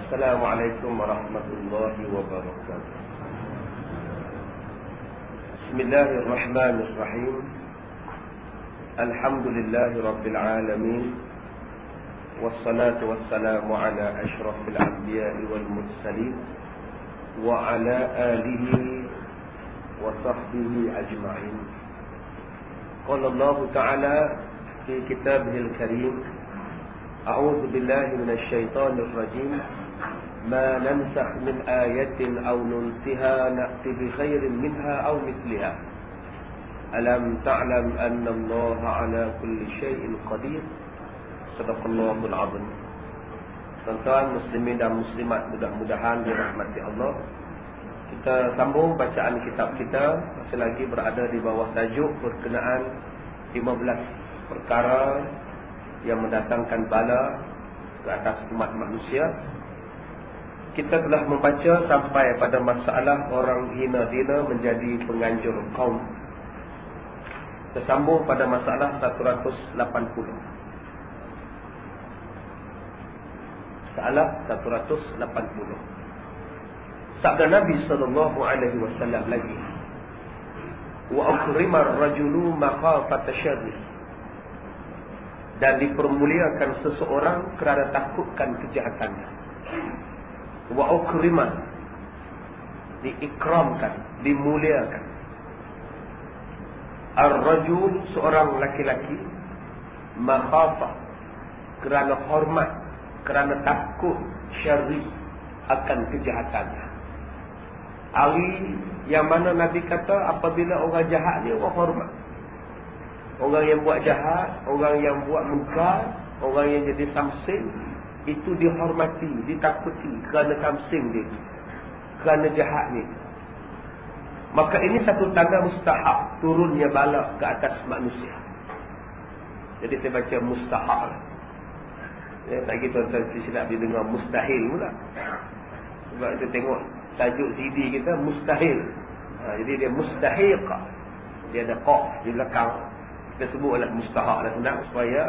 Assalamualaikum warahmatullahi wabarakatuh. Bismillahirrahmanirrahim. Alhamdulillahi rabbil alamin. Wassalatu wassalamu ala asyrafil anbiya'i wal mursalin wa ala alihi wa sahbihi ajma'in. Qala Allah Ta'ala fi kitabihil karim, A'udzu billahi minasy syaithanir rajim. Ma nansakh min ayatin aw nunsiha na'ti bi khairin minha aw mithliha. Alam ta'lam anna Allah 'ala kulli syai'in qadir. Shadaqallahul 'azim. Tuan-tuan muslimin dan muslimat, mudah-mudahan dirahmati Allah. Kita sambung bacaan kitab kita, masih lagi berada di bawah tajuk berkenaan 15 perkara yang mendatangkan bala ke atas umat manusia. Kita telah membaca sampai pada masalah orang hina-hina menjadi penganjur kaum. Kita sambung pada masalah 180. Masalah 180. Sabda Nabi SAW lagi, wa akrimar rajulu makhafata syarri, dan dipermuliakan seseorang kerana takutkan kejahatannya. Wa ukriman, diikramkan, dimuliakan. Ar-rajul, seorang laki-laki, makhafa, kerana hormat, kerana takut syarri, akan kejahatannya. Hari yang mana Nabi kata apabila orang jahat ni orang hormat. Orang yang buat jahat, orang yang buat munkar, orang yang jadi tamsil, itu dihormati, ditakuti kerana tamsil dia, kerana jahat ni. Maka ini satu tanda mustahak turunnya bala ke atas manusia. Jadi saya baca mustahak lah. Ya, tak kira tuan-tuan silap dia dengar mustahil pula. Sebab kita tengok tajuk CD kita mustahil. Jadi dia mustahiq. Dia ada qaf di belakang. Kita sebut adalah mustahak lah, senang supaya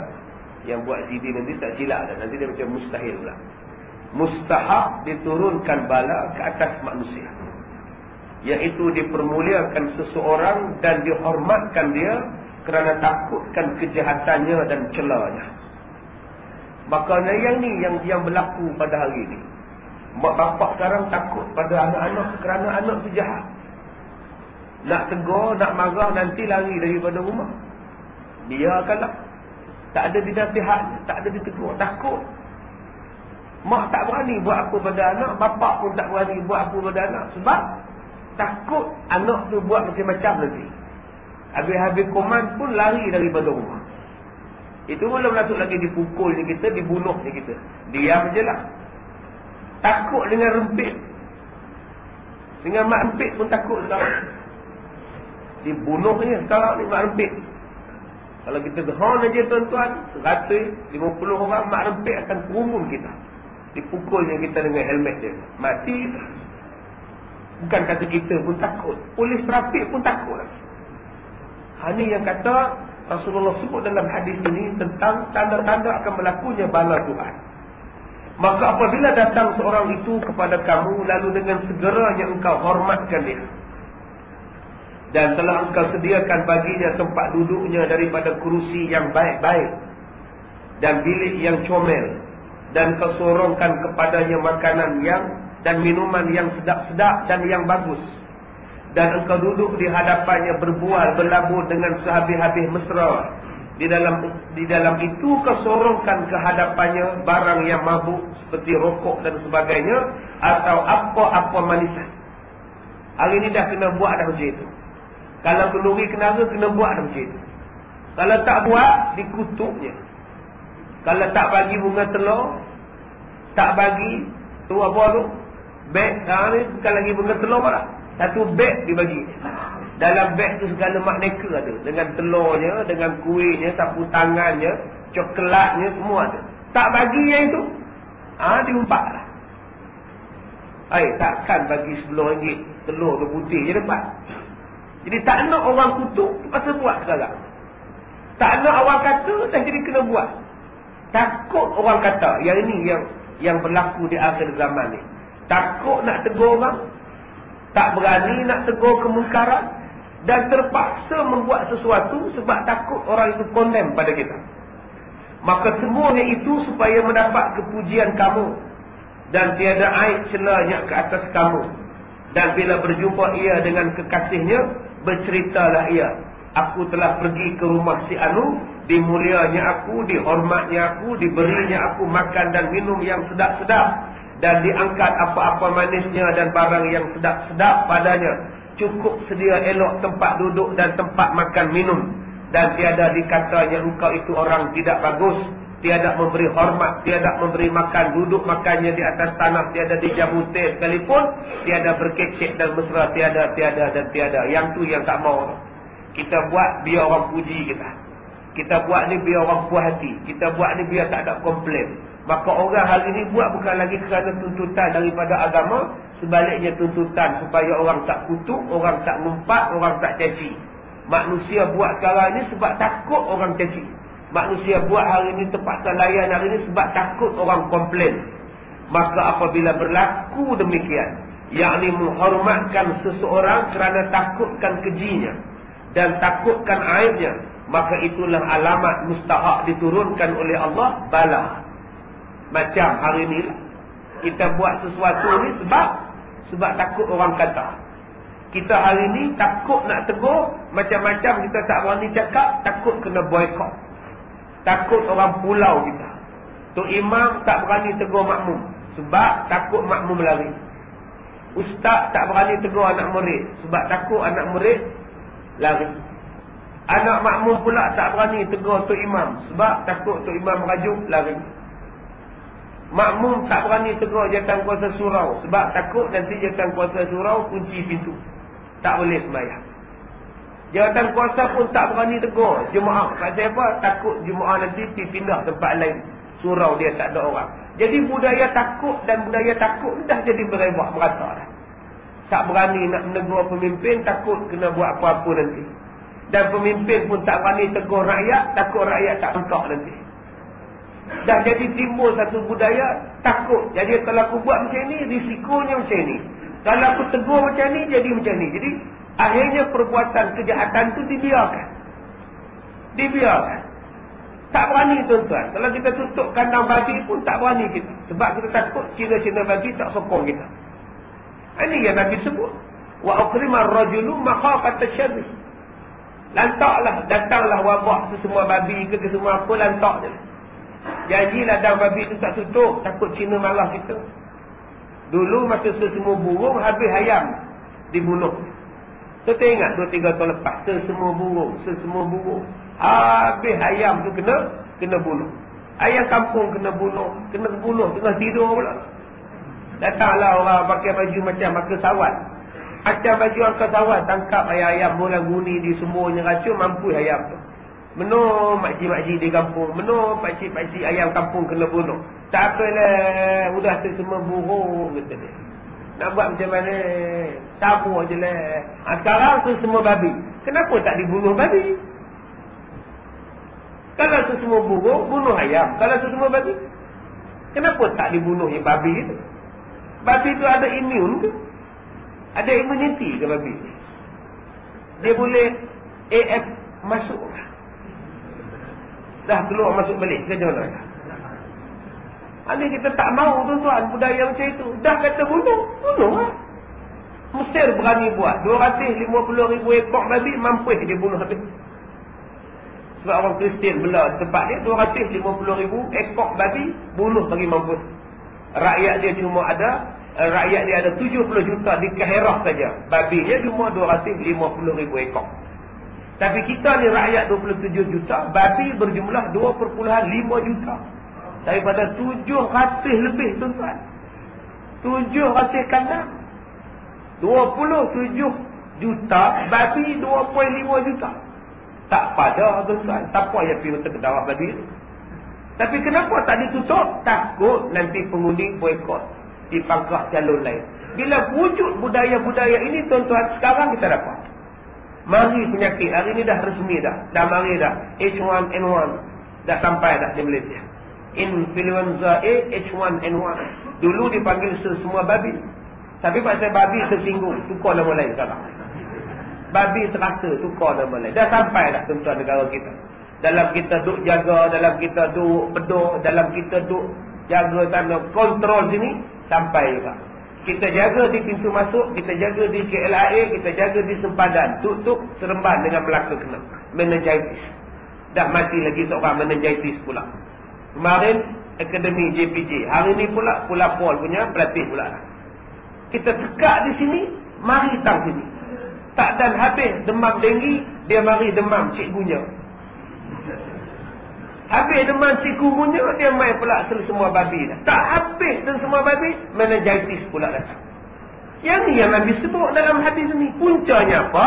yang buat CD nanti tak silap dah. Nanti dia macam mustahil pula. Mustahak diturunkan bala ke atas manusia, iaitu dipermuliakan seseorang dan dihormatkan dia kerana takutkan kejahatannya dan celanya. Maka yang ni yang berlaku pada hari ni. Mak bapak sekarang takut pada anak-anak kerana anak tu jahat. Nak tegur, nak marah, nanti lari daripada rumah. Biarkanlah. Tak ada dinasihat, tak ada ditegur, takut. Mak tak berani buat apa pada anak, bapak pun tak berani buat apa pada anak. Sebab takut anak tu buat macam-macam nanti. Habis-habis koman pun lari daripada rumah. Itu belum masuk lagi dipukul ni kita, dibunuh ni kita. Diam je lah. Takut dengan rempit. Dengan mak rempit pun takut sekarang. Dibunuhnya sekarang ni mak rempit. Kalau kita gehon aja tuan-tuan, 150 orang mak rempit akan kerumun kita. Dipukulnya kita dengan helmet dia. Mati. Bukan kata kita pun takut. Polis trafik pun takut. Ini yang kata Rasulullah sebut dalam hadis ini tentang tanda-tanda akan berlakunya bala Tuhan. Maka apabila datang seorang itu kepada kamu, lalu dengan segeranya engkau hormatkan dia, dan telah engkau sediakan baginya tempat duduknya daripada kerusi yang baik-baik dan bilik yang comel, dan kau sorongkan kepadanya makanan dan minuman yang sedap-sedap dan yang bagus, dan engkau duduk di hadapannya berbual, berlabur dengan sehabis-habis mesra. Di dalam itu kau sorongkan ke hadapannya barang yang mabuk seperti rokok dan sebagainya, atau apa-apa manisan. Hari ini dah kena buat dah macam itu. Kalau kenduri kenara kena buat dah macam itu. Kalau tak buat, dikutuknya. Kalau tak bagi bunga telur, tak bagi tu apa tu, beg, ni bukan lagi bunga telur lah. Satu beg dibagi. Dalam beg tu segala makneka ada. Dengan telurnya, dengan kuihnya, sapu tangannya, coklatnya, semua ada. Tak bagi yang itu, diumpat lah. Takkan bagi RM10 telur ke putih je dapat. Jadi tak nak orang kutuk, pasal buat sekarang. Tak nak orang kata, tak jadi kena buat. Takut orang kata. Yang ini yang yang berlaku di akhir zaman ni. Takut nak tegur orang, tak berani nak tegur kemungkaran, dan terpaksa membuat sesuatu sebab takut orang itu condemn pada kita. Maka semuanya itu supaya mendapat kepujian kamu, dan tiada aib celanya ke atas kamu. Dan bila berjumpa ia dengan kekasihnya, berceritalah ia, aku telah pergi ke rumah si Anu, dimulianya aku, dihormatnya aku, diberinya aku makan dan minum yang sedap-sedap, dan diangkat apa-apa manisnya dan barang yang sedap-sedap padanya. Cukup sedia elok tempat duduk dan tempat makan minum. Dan tiada dikatanya engkau itu orang tidak bagus, tiada memberi hormat, tiada memberi makan, duduk makannya di atas tanah, tiada dijamu teh sekalipun, tiada berkecek dan mesra, tiada. Yang tu yang tak mau. Kita buat biar orang puji kita. Kita buat ni biar orang puas hati. Kita buat ni biar tak ada komplain. Maka orang hari ni buat bukan lagi kerana tuntutan daripada agama, sebaliknya tuntutan supaya orang tak kutuk, orang tak ngumpat, orang tak caci. Manusia buat sekarang ni sebab takut orang caci. Manusia buat hari ni terpaksa layan hari ni sebab takut orang komplain. Maka apabila berlaku demikian, yakni menghormatkan seseorang kerana takutkan kejinya dan takutkan aibnya, maka itulah alamat mustahak diturunkan oleh Allah bala. Macam hari ni kita buat sesuatu ni sebab takut orang kata. Kita hari ni takut nak tegur, macam-macam kita tak berani cakap, takut kena boykot. Takut orang pulau kita. Tok Imam tak berani tegur makmum sebab takut makmum lari. Ustaz tak berani tegur anak murid sebab takut anak murid lari. Anak makmum pula tak berani tegur Tok Imam sebab takut Tok Imam merajuk lari. Makmum tak berani tegur jawatan kuasa surau sebab takut nanti jawatan kuasa surau kunci pintu, tak boleh sembahyang. Jawatan kuasa pun tak berani tegur jemaah. Pasal apa? Takut jemaah nanti pindah tempat lain, surau dia tak ada orang. Jadi budaya takut dan budaya takut dah jadi berebak merata dah. Tak berani nak menegur pemimpin, takut kena buat apa-apa nanti. Dan pemimpin pun tak berani tegur rakyat, takut rakyat tak engkau nanti. Dah jadi timbul satu budaya takut. Jadi kalau aku buat macam ni, risikonya macam ni. Kalau aku tegur macam ni, jadi macam ni. Jadi akhirnya perbuatan kejahatan tu dibiarkan. Tak berani tuan-tuan. Kalau kita tutup kandang babi pun tak berani kita. Sebab kita takut cina-cina babi tak sokong kita. Ini yang Nabi sebut. Wa aqrimar rajulu makhafata syarri. Lantaklah, datanglah wabak semua babi ke semua apa, lantak je. Janji ladang babi tu tak tutup, takut Cina marah kita. Dulu masa semua burung habis ayam dibunuh. Kita ingat 2-3 tahun lepas, semua burung habis ayam tu kena bunuh. Ayam kampung kena bunuh tengah tidur pula. Datanglah orang pakai baju macam angkasawat. Macam baju angkasawat, tangkap ayam bola guni di sumurnya racun, mampu ayam tu. Menur makcik-makcik di kampung, menur pakcik-pakcik ayam kampung kena bunuh. Tak apalah, sudah semua burung kata dia. Nak buat macam mana? Tabur je lah. Sekarang tu semua babi. Kenapa tak dibunuh babi? Kalau tu semua burung, bunuh ayam. Kalau tu semua babi, kenapa tak dibunuh yang babi itu? Babi tu ada imun ke? Ada immunity ke babi? Dia boleh AF masuk. Dah keluar masuk balik ke mana? Ini kita tak mahu tuan-tuan budaya macam itu. Dah kata bunuh lah. Mesir berani buat 250,000 ekor babi, mampu dia bunuh habis. Sebab orang Kristian belah tempat dia 250,000 ekor babi bunuh bagi mampu. Rakyat dia ada 70 juta di Kairah saja. Babi dia cuma 250,000 ekor. Tapi kita ni rakyat 27 juta, babi berjumlah 2,5 juta. Daripada 700 lebih tuan-tuan. 700 kandang. 27 juta, babi 2,5 juta. Tak pada tuan-tuan. Siapa yang pergi ke darah babi ni? Tapi kenapa tak ditutup? Takut nanti pengundi boykot, dipangkah calon lain. Bila wujud budaya-budaya ini tuan-tuan, sekarang kita dapat. Mari penyakit, hari ni dah resmi dah. Dah mari dah. H1N1. Dah sampai dah di Malaysia. Influenza A, H1N1. Dulu dipanggil semua babi. Tapi pasal babi tersinggung, tukar nama lain sekarang. Babi terasa, tukar nama lain. Dah sampai dah tuan-tuan negara kita. Dalam kita duk jaga, dalam kita duk beduk, dalam kita duk jaga sana, kontrol sini, sampai juga. Kita jaga di pintu masuk, kita jaga di KLIA, kita jaga di sempadan. Tuk-tuk Seremban dengan Melaka kena. Meningitis. Dah mati lagi seorang meningitis pula. Kemarin, Akademi JPJ. Hari ni pula, Pula Pol punya pelatih pula. Kita tekak di sini, mari tang sini. Tak dan habis demam denggi, dia mari demam cikgunya. Habis demam cikgunya, dia main pula semua babi dah. Tak habis semua babi, meningitis pula datang. Yang ni yang Nabi sebut dalam hadis ni. Puncanya apa?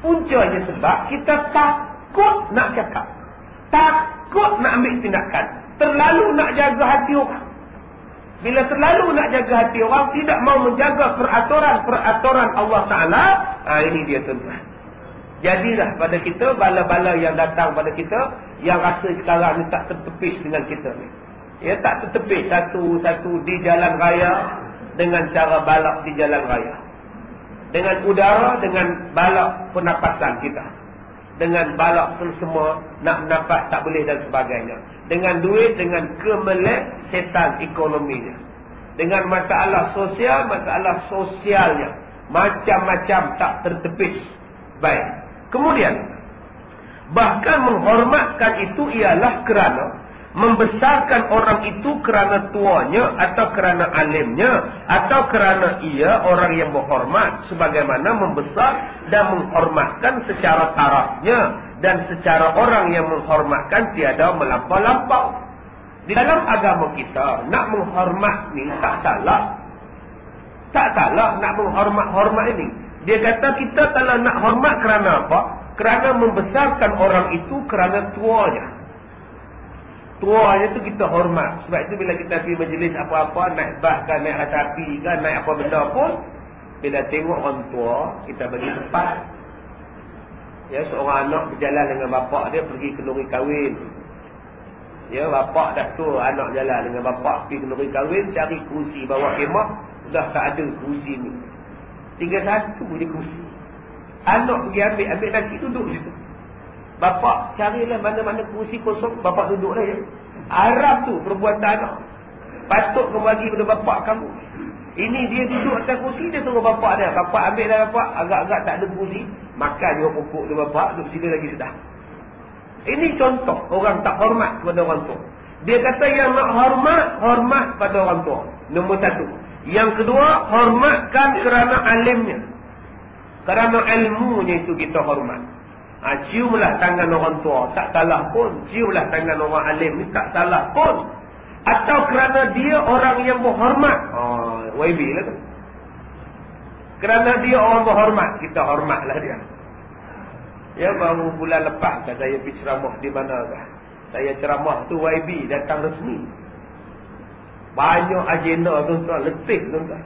Puncanya sebab kita takut nak cakap. Takut nak ambil tindakan. Terlalu nak jaga hati orang. Bila terlalu nak jaga hati orang, tidak mau menjaga peraturan Allah Ta'ala, ini dia tuan-tuan. Jadilah pada kita bala-bala yang datang pada kita, yang rasa sekarang ni tak tertepis dengan kita ni. Ya, tak tertepis satu-satu di jalan raya, dengan cara balak di jalan raya. Dengan udara, dengan balak pernafasan kita. Dengan balak semua, nak nafas tak boleh dan sebagainya. Dengan duit, dengan kemelek setan ekonominya. Dengan masalah sosialnya. Macam-macam tak tertepis. Baik. Kemudian, bahkan menghormatkan itu ialah kerana membesarkan orang itu kerana tuanya, atau kerana alimnya, atau kerana ia orang yang berhormat, sebagaimana membesar dan menghormatkan secara tarafnya, dan secara orang yang menghormatkan tiada melampau-lampau. Di dalam agama kita, nak menghormat ni tak salah. Tak salah nak menghormat ini. Dia kata kita kalau nak hormat kerana apa? Kerana membesarkan orang itu kerana tuanya. Tuanya tu kita hormat. Sebab itu bila kita pergi majlis apa-apa, naik bas kan, naik kereta api kan, naik apa benda pun, bila tengok orang tua, kita bagi tempat. Ya, seorang anak berjalan dengan bapak dia pergi kenduri kahwin. Ya, bapak dah tu, anak jalan dengan bapak pergi kenduri kahwin, cari kursi bawa kemah, dah tak ada kursi ni. Tinggal satu je kursi. Anak pergi ambil nasi, duduk situ. Bapak carilah mana-mana kursi kosong, bapak duduk dah ya. Arab tu perbuatan anak. Patut kau bagi pada bapak kamu. Ini dia duduk atas kursi, dia tunggu bapak dia. Bapak ambil dah bapak, agak-agak tak ada kursi, makan juga pokok dia bapak, duduk sini lagi sudah. Ini contoh orang tak hormat kepada orang tua. Dia kata yang nak hormat pada orang tua. Nombor satu. Yang kedua, hormatkan kerana alimnya. Kerana ilmunya itu kita hormat. Ciumlah tangan orang tua, tak salah pun. Ciumlah tangan orang alim ni, tak salah pun. Atau kerana dia orang yang berhormat. YB lah tu. Kerana dia orang berhormat, kita hormatlah dia. Ya, baru bulan lepas saya pergi ceramah di mana kah? Saya ceramah tu YB datang resmi. Banyak agenda tuan-tuan, letih tuan-tuan.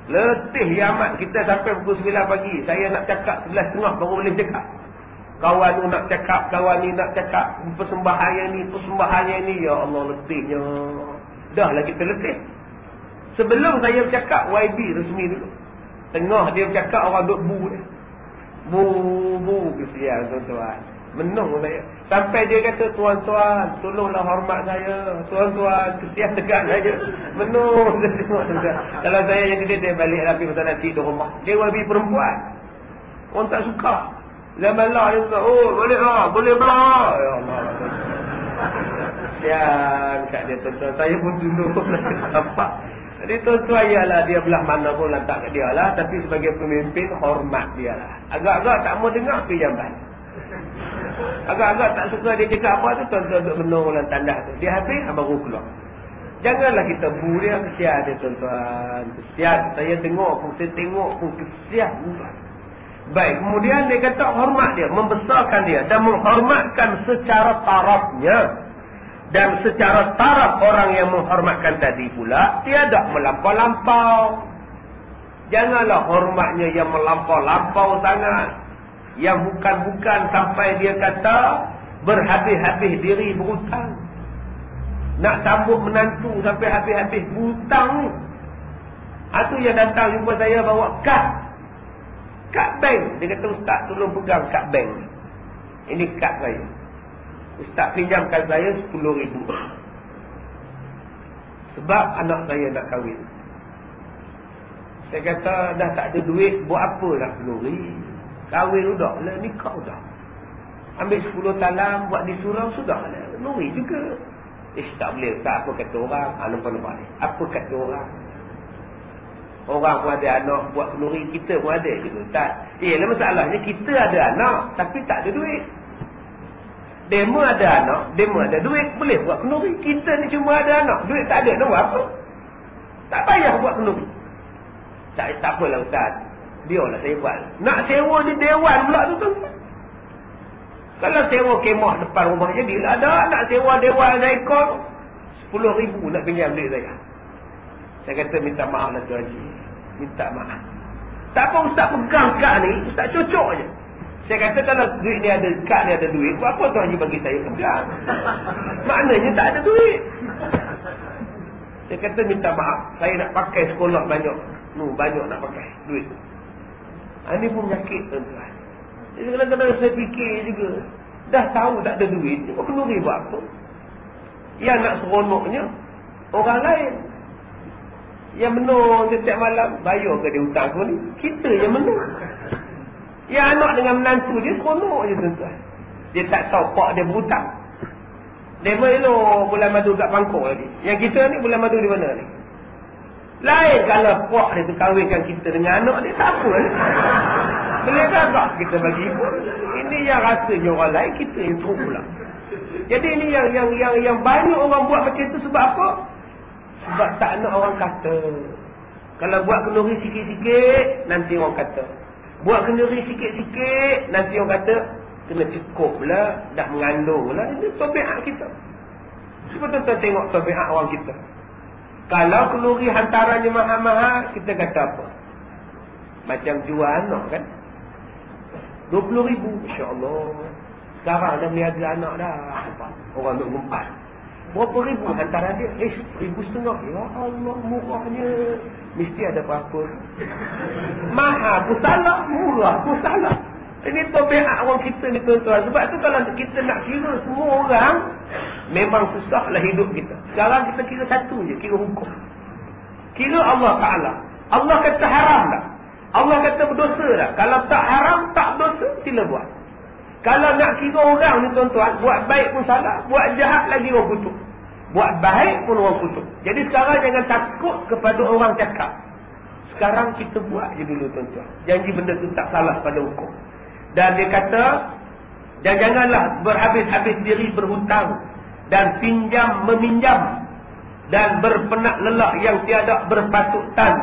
Letih amat. Kita sampai pukul 9 pagi. Saya nak cakap 11.30 baru boleh cakap. Kawan tu nak cakap, kawan ni nak cakap, persembahan ni, ya Allah letihnya. Dah lah kita letih. Sebelum saya bercakap, YB resmi dulu. Tengah dia bercakap, orang duduk bu dia. Bu, kesian tuan-tuan. Menung saya. Sampai dia kata, tuan-tuan, tolonglah hormat saya. Tuan-tuan, kesian dekat saya. Menung. Kalau saya yang gede, dia balik lagi pasal nasi di rumah. Dia YB perempuan. Orang tak suka. Zaman lah dia kata, boleh belah. Ya Allah. Kesian kat dia tuan-tuan. Saya pun dulu nampak. Jadi tuan-tuan ialah dia belah mana pun letak kat dia lah. Tapi sebagai pemimpin, hormat dia lah. Agak-agak tak mau dengar pergi jamban. Agak-agak tak suka dia cakap apa tu, tuan-tuan duduk menung dalam tandas tu. Dia habis, baru keluar. Janganlah kita bu dia, kesian dia tuan-tuan. Kesian. Saya tengok pun kesian. Baik, kemudian dia kata hormat dia, membesarkan dia dan menghormatkan secara tarafnya. Dan secara taraf orang yang menghormatkan tadi pula tiada melampau-lampau. Janganlah hormatnya yang melampau-lampau sangat, yang bukan-bukan sampai dia kata berhabis-habis diri berhutang. Nak sambut menantu sampai habis-habis hutang ni. Itu yang datang jumpa saya bawa kad bank. Dia kata, ustaz tolong pegang kad bank ni. Ini kad saya. Ustaz pinjamkan saya 10,000. Sebab anak saya nak kahwin. Saya kata, dah tak ada duit, buat apa nak 10,000? Kahwin sudah lah, nikah sudah. Ambil 10 talam, buat di surau sudah lah. 10,000 juga. Tak boleh. Tak apa kata orang. Nampak-nampak ni. Apa kata orang? Orang pun ada anak, buat 10,000, kita pun ada gitu. Tak. Lah masalahnya, kita ada anak, tapi tak ada duit. Demo ada anak, demo ada duit, boleh buat 10,000. Kita ni cuma ada anak, duit tak ada, nak buat apa? Tak payah buat 10,000. Tak apalah ustaz. Biarlah saya buat. Nak sewa di dewan pula tu. Kalau sewa kemah depan rumah je, bila ada nak sewa dewan seekor, 10,000 nak pinjam duit saya. Saya kata minta maaf lah Tuan Haji. Minta maaf. Tak apa ustaz pegang kad ni, ustaz cocok je. Saya kata kalau duit ni ada, kad ni ada duit, buat apa Tuan Haji bagi saya pegang? Maknanya tak ada duit. Saya kata minta maaf, saya nak pakai sekolah banyak. Banyak nak pakai duit. Ini pun menyakit tuan-tuan. Jadi kadang-kadang saya fikir juga, dah tahu tak ada duit, kok kena buat apa? Yang nak seronoknya orang lain. Yang menung setiap malam, bayar ke dia hutang ke ni? Kita yang menung. Yang anak dengan menantu dia seronok je tuan-tuan. Dia tak tahu pak dia berhutang. Dia melok bulan madu kat Pangkor lagi. Yang kita ni bulan madu di mana ni? Lain kalau pak dia tu kahwinkan kita dengan anak dia, tak apa. Boleh gagak kita bagi pun. Ini yang rasanya orang lain, kita yang teruk pula. Jadi ini yang banyak orang buat macam tu sebab apa? Sebab tak nak orang kata. Kalau buat kenduri sikit-sikit, nanti orang kata. Buat kenduri sikit-sikit, nanti orang kata, kena cukup lah, dah mengandung lah. Ini tabiat kita. Cuba tuan-tuan tengok tabiat orang kita. Kalau kenduri hantarannya mahal-mahal, kita kata apa? Macam jual anak kan? 20,000, insya-Allah. Sekarang dah meniaga anak dah. Orang duk gempas. Berapa ribu hantaran dia? 1,500. Ya Allah, murahnya. Mesti ada apa-apa. Mahal pun salah, murah pun salah. Ini tabiat orang kita ni tuan-tuan. Sebab tu kalau kita nak kira semua orang, memang susahlah hidup kita. Sekarang kita kira satu je, kira hukum. Kira Allah Ta'ala. Allah kata haram tak? Allah kata berdosa tak? Kalau tak haram, tak berdosa, sila buat. Kalau nak kira orang ni tuan-tuan, buat baik pun salah, buat jahat lagi orang kutuk. Buat baik pun orang kutuk. Jadi sekarang jangan takut kepada orang cakap. Sekarang kita buat je dulu tuan-tuan. Janji benda tu tak salah pada hukum. Dan dia kata, dan janganlah berhabis-habis diri berhutang dan meminjam dan berpenak lelah yang tiada berpatutan,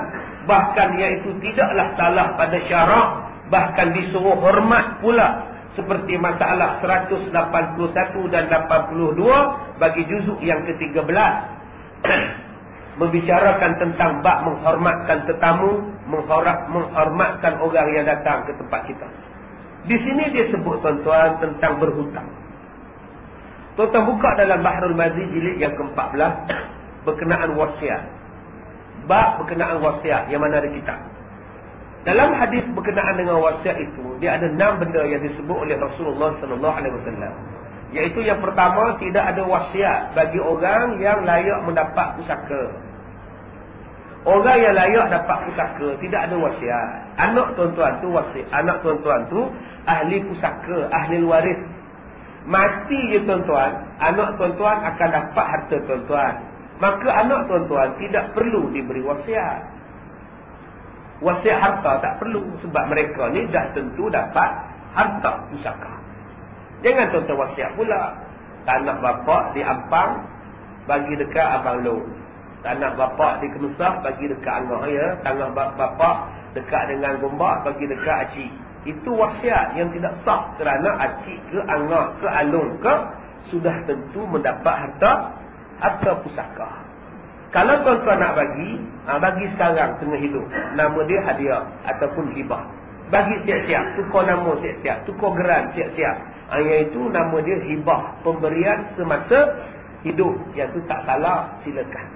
bahkan iaitu tidaklah salah pada syarak, bahkan disuruh hormat pula, seperti masalah 181 dan 82 bagi juzuk yang ke-13 membicarakan tentang bab menghormatkan tetamu, menghormatkan orang yang datang ke tempat kita. Di sini dia sebut tuan-tuan tentang berhutang. Tuan-tuan buka dalam Bahrul Mazi jilid yang ke-14 berkenaan wasiat. Bab berkenaan wasiat yang mana ada kitab. Dalam hadis berkenaan dengan wasiat itu, dia ada 6 benda yang disebut oleh Rasulullah sallallahu alaihi wasallam. Iaitu yang pertama, tidak ada wasiat bagi orang yang layak mendapat pusaka. Orang yang layak dapat pusaka tidak ada wasiat. Anak tuan-tuan tu wasiat. Anak tuan-tuan tu ahli pusaka, ahli waris. Mati je tuan-tuan, anak tuan-tuan akan dapat harta tuan-tuan. Maka anak tuan-tuan tidak perlu diberi wasiat. Wasiat harta tak perlu, sebab mereka ni dah tentu dapat harta pusaka. Jangan tuan-tuan wasiat pula. Tanah bapak di Ampang bagi dekat Abang Long. Tanah bapak di Kemesah bagi dekat Angah ya. Tanah bapak dekat dengan Gombak bagi dekat Acik. Itu wasiat yang tidak sah, kerana Acik ke Angah ke Along ke sudah tentu mendapat harta pusaka. Kalau tuan-tuan nak bagi sekarang tengah hidup. Nama dia hadiah ataupun hibah. Bagi siap-siap, tukar nama siap-siap, tukar geran siap-siap. Yang itu nama dia hibah, pemberian semasa hidup, yang tu tak salah, silakan.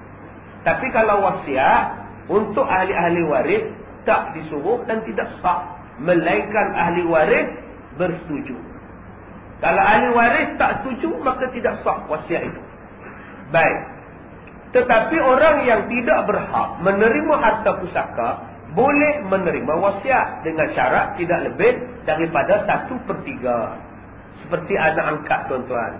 Tapi kalau wasiat untuk ahli-ahli waris tak disuruh dan tidak sah, melainkan ahli waris bersetuju. Kalau ahli waris tak setuju, maka tidak sah wasiat itu. Baik. Tetapi orang yang tidak berhak menerima harta pusaka boleh menerima wasiat dengan syarat tidak lebih daripada 1/3. Seperti anak angkat, tuan-tuan.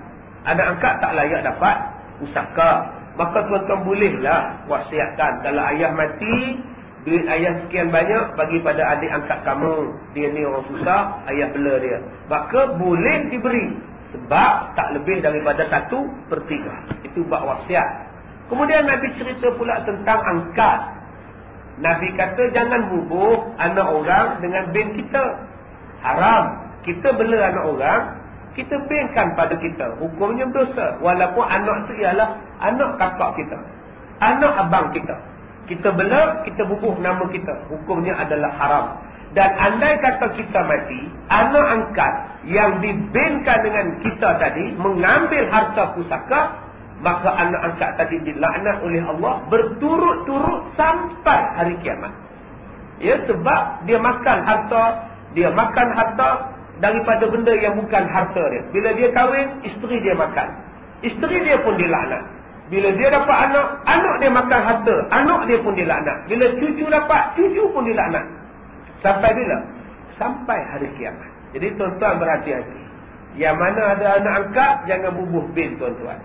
Anak angkat tak layak dapat pusaka, maka tuan-tuan bolehlah wasiatkan. Kalau ayah mati, duit ayah sekian banyak bagi pada adik angkat kamu. Dia ni orang susah, ayah bela dia. Maka boleh diberi. Sebab tak lebih daripada 1/3. Itu bab wasiat. Kemudian Nabi cerita pula tentang angkat. Nabi kata jangan bubuh anak orang dengan bin kita. Haram. Kita bela anak orang, kita binkan pada kita. Hukumnya berdosa. Walaupun anak tu ialah anak kakak kita, anak abang kita. Kita bela, kita bubuh nama kita. Hukumnya adalah haram. Dan andai kata kita mati, anak angkat yang dibinkan dengan kita tadi mengambil harta pusaka, maka anak angkat tadi dilaknat oleh Allah berturut-turut sampai hari kiamat. Ya, sebab dia makan harta daripada benda yang bukan harta dia. Bila dia kahwin, isteri dia makan. Isteri dia pun dilaknat. Bila dia dapat anak dia makan harta, anak dia pun dilaknat. Bila cucu dapat, cucu pun dilaknat. Sampai bila? Sampai hari kiamat. Jadi tuan-tuan berhati-hati. Yang mana ada anak angkat, jangan bubuh bin, tuan-tuan.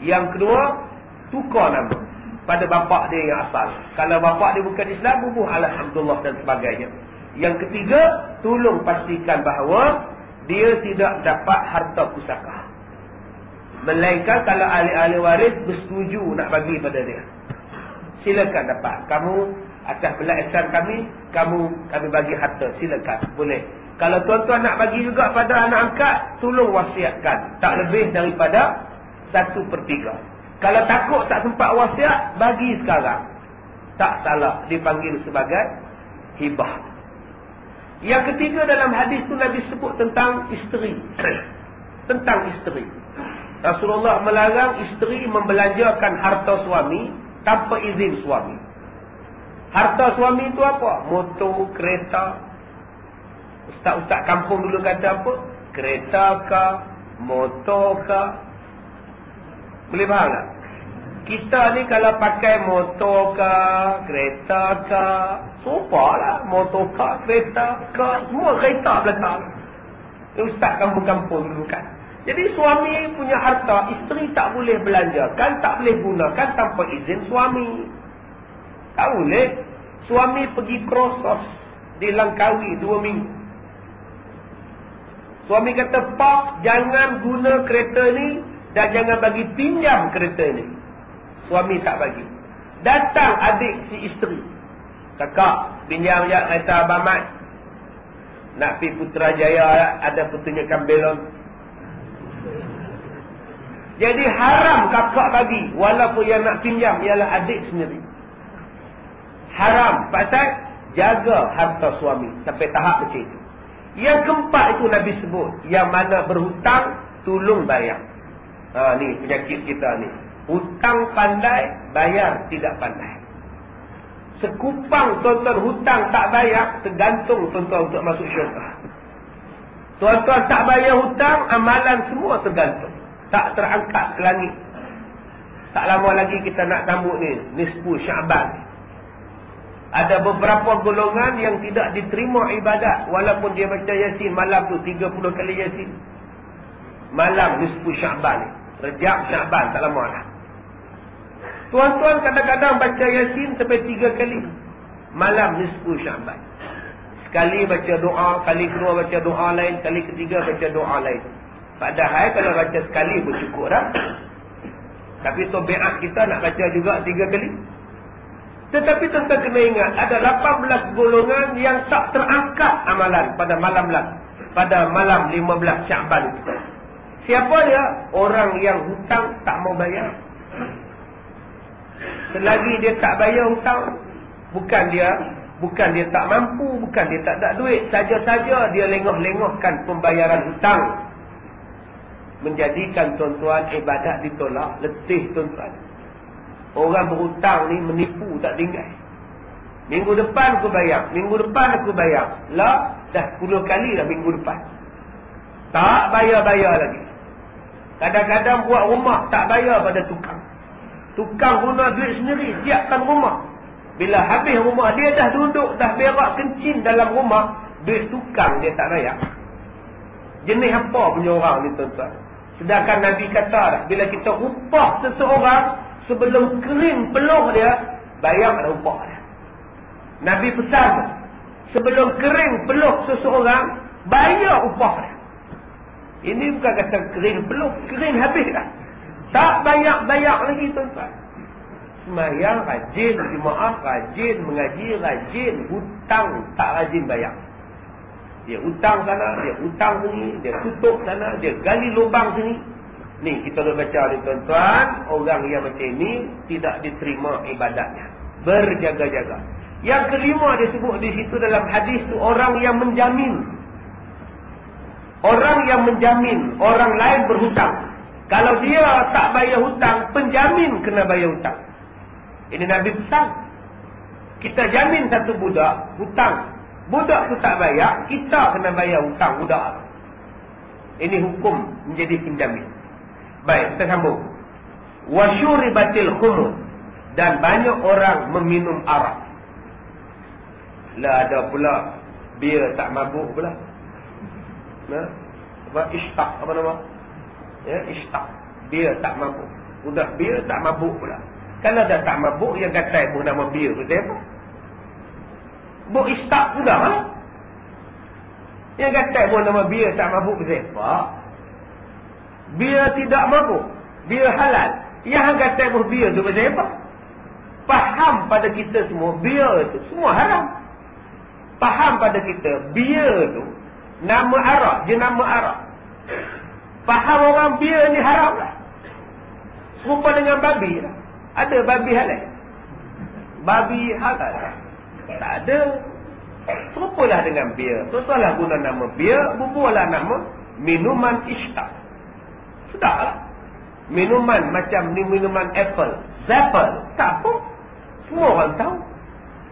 Yang kedua, tukar nama pada bapak dia yang asal. Kalau bapak dia bukan Islam, bubuh alhamdulillah dan sebagainya. Yang ketiga, tolong pastikan bahawa dia tidak dapat harta pusaka. Melainkan kalau ahli-ahli waris bersetuju nak bagi pada dia, silakan dapat. Kamu atas belas ihsan kami bagi harta, silakan, boleh. Kalau tuan-tuan nak bagi juga pada anak angkat, tolong wasiatkan tak lebih daripada 1/3. Kalau takut tak sempat wasiat, bagi sekarang. Tak salah, dipanggil sebagai hibah. Yang ketiga dalam hadis tu Nabi sebut tentang isteri. Tentang isteri. Rasulullah melarang isteri membelanjakan harta suami tanpa izin suami. Harta suami itu apa? Motor, kereta. Ustaz-ustaz kampung dulu kata apa? Kereta kah? Motor kah? Boleh faham tak? Kita ni kalau pakai motor kah, kereta kah, sopalah, motor kah, kereta kah, semua kereta belakang. Ustaz kampung-kampung dulu kan. Jadi suami punya harta, isteri tak boleh belanjakan, tak boleh gunakan tanpa izin suami. Tak boleh. Suami pergi krosos, dilangkaui 2 minggu. Suami kata, Pak, jangan guna kereta ni dan jangan bagi pinjam kereta ni. Suami tak bagi. Datang adik si isteri. Kakak, pinjam je kereta Abang Mat. Nak pergi Putrajaya, ada pertunjukan belon. Jadi haram kakak bagi, walaupun yang nak pinjam ialah adik sendiri. Haram, pasal jaga harta suami sampai tahap macam itu. Yang keempat itu Nabi sebut, yang mana berhutang, tolong bayar. Ni penyakit kita ni. Hutang pandai, bayar tidak pandai. Sekupang tuan-tuan hutang tak bayar, tergantung tuan-tuan untuk masuk syurga. Tuan-tuan tak bayar hutang, amalan semua tergantung. Tak terangkat ke langit. Tak lama lagi kita nak sambut ni, nisfu Syaban. Ada beberapa golongan yang tidak diterima ibadat walaupun dia baca Yasin malam tu 30 kali Yasin. Malam nisfu Syaban ni. Rejab Syaban tak lama lah. Tuan-tuan kadang-kadang baca Yasin sampai 3 kali. Malam nisfu Syaban. Sekali baca doa, kali kedua baca doa lain, kali ketiga baca doa lain. Padahal kalau baca sekali pun cukup dah. Tapi tabiat kita nak baca juga 3 kali. Tetapi tuan-tuan kena ingat, ada 18 golongan yang tak terangkat amalan pada malam 15 Syaban itu. Siapa dia? Orang yang hutang tak mau bayar. Selagi dia tak bayar hutang, bukan dia tak mampu, bukan dia tak ada duit, saja-saja dia lengah-lengahkan pembayaran hutang. menjadikan tuan-tuan ibadat ditolak. Letih tuan-tuan. Orang berhutang ni menipu tak tinggal. Minggu depan aku bayar. Minggu depan aku bayar. Lah, dah 10 kali dah minggu depan. Tak bayar-bayar lagi. Kadang-kadang buat rumah tak bayar pada tukang. Tukang guna duit sendiri, siapkan rumah. Bila habis rumah, dia dah duduk, dah berak kencing dalam rumah, duit tukang dia tak bayar. Jenis apa punya orang ni tuan-tuan? Sedangkan Nabi kata dah, bila kita upah seseorang, sebelum kering peluh dia, bayar pada upah dia. Nabi pesan, sebelum kering peluh seseorang, bayar upah dia. Ini bukan kata kering peluh, kering habis dah. Tak bayar-bayar lagi tuan-tuan. Semayang rajin, jemaah rajin, mengaji rajin, hutang tak rajin bayar. Dia hutang sana, dia hutang sini, dia tutup sana, dia gali lubang sini. Ni kita dah baca ni tuan-tuan, orang yang macam ini tidak diterima ibadatnya. Berjaga-jaga. Yang kelima disebut di situ dalam hadis tu, orang yang menjamin. Orang yang menjamin orang lain berhutang. Kalau dia tak bayar hutang, penjamin kena bayar hutang. Ini Nabi pesan. Kita jamin satu budak hutang. Budak tu tak bayar, kita kena bayar hutang budak. Ini hukum menjadi penjamin. Baik, kita sambung. Wasyuribatil khumur. Dan banyak orang meminum arak. Lah ada pula bir tak mabuk pula. Nah, apa ishtaq apa nama? Ya, ishtaq. Bir tak mabuk. Udah bir tak mabuk pula. Kalau dah tak mabuk, yang kata pun nama bir tu apa? Buk ishtaq sudah lah. Yang kata pun nama bir tak mabuk tu apa? Bir tidak mabuk. Bir halal. Yang kata pun bir tu apa? Faham pada kita semua, bir tu semua haram. Faham pada kita, bir tu nama arak, jenama arak. Faham orang bir ni haram lah. Serupa dengan babi lah. Ada babi halal? Babi halal? Tak ada. Serupalah dengan bir. Teruslah guna nama bir, bubuhlah nama minuman ishtaq. Sudahlah. Minuman macam ni, minuman apple, Zapple, tak apa. Semua orang tahu.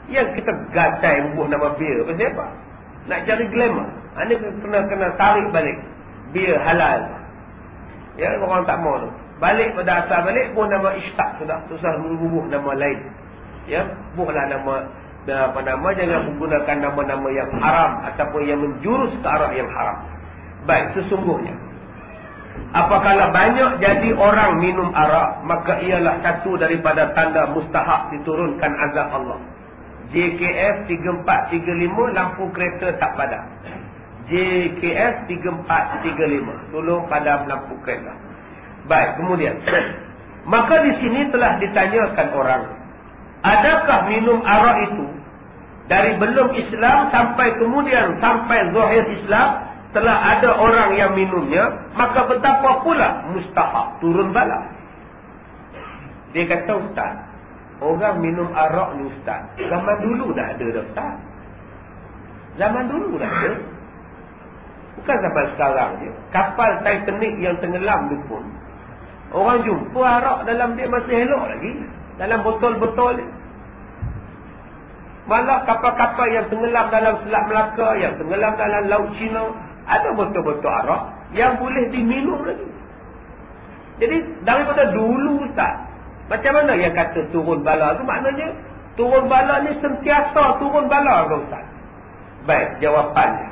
Yang kita gatai bubuh nama bir, pasal apa? Nak cari glamour. Ini kena tarik balik. Bir halal. Ya, orang tak mau tu. Balik pada asal balik pun nama ishtaq sudah. Susah bubuh nama lain. Ya, bubuhlah nama, apa nama, jangan menggunakan nama-nama yang haram ataupun yang menjurus ke arah yang haram. Baik, sesungguhnya apabila banyak jadi orang minum arak, maka ialah satu daripada tanda mustahak diturunkan azab Allah. JKS 3435, lampu kereta tak padam. JKS 3435, tolong padam lampu kereta. Baik, kemudian maka di sini telah ditanyakan orang, adakah minum arak itu dari belum Islam sampai kemudian sampai zahir Islam telah ada orang yang minumnya, maka betapa pula mustahak turun bala. Dia kata, ustaz, orang minum arak ni ustaz, zaman dulu dah ada dah ustaz. Zaman dulu dah ada. Bukan sampai sekarang je. Kapal Titanic yang tenggelam tu pun orang jumpa arak dalam dia masih elok lagi. Dalam botol-botol ni. Malah kapal-kapal yang tenggelam dalam Selat Melaka, yang tenggelam dalam Laut Cina, ada botol-botol arak yang boleh diminum lagi. Jadi daripada dulu ustaz, macam mana yang kata turun bala tu? Maknanya turun bala ni sentiasa turun bala ke ustaz? Baik, jawapannya.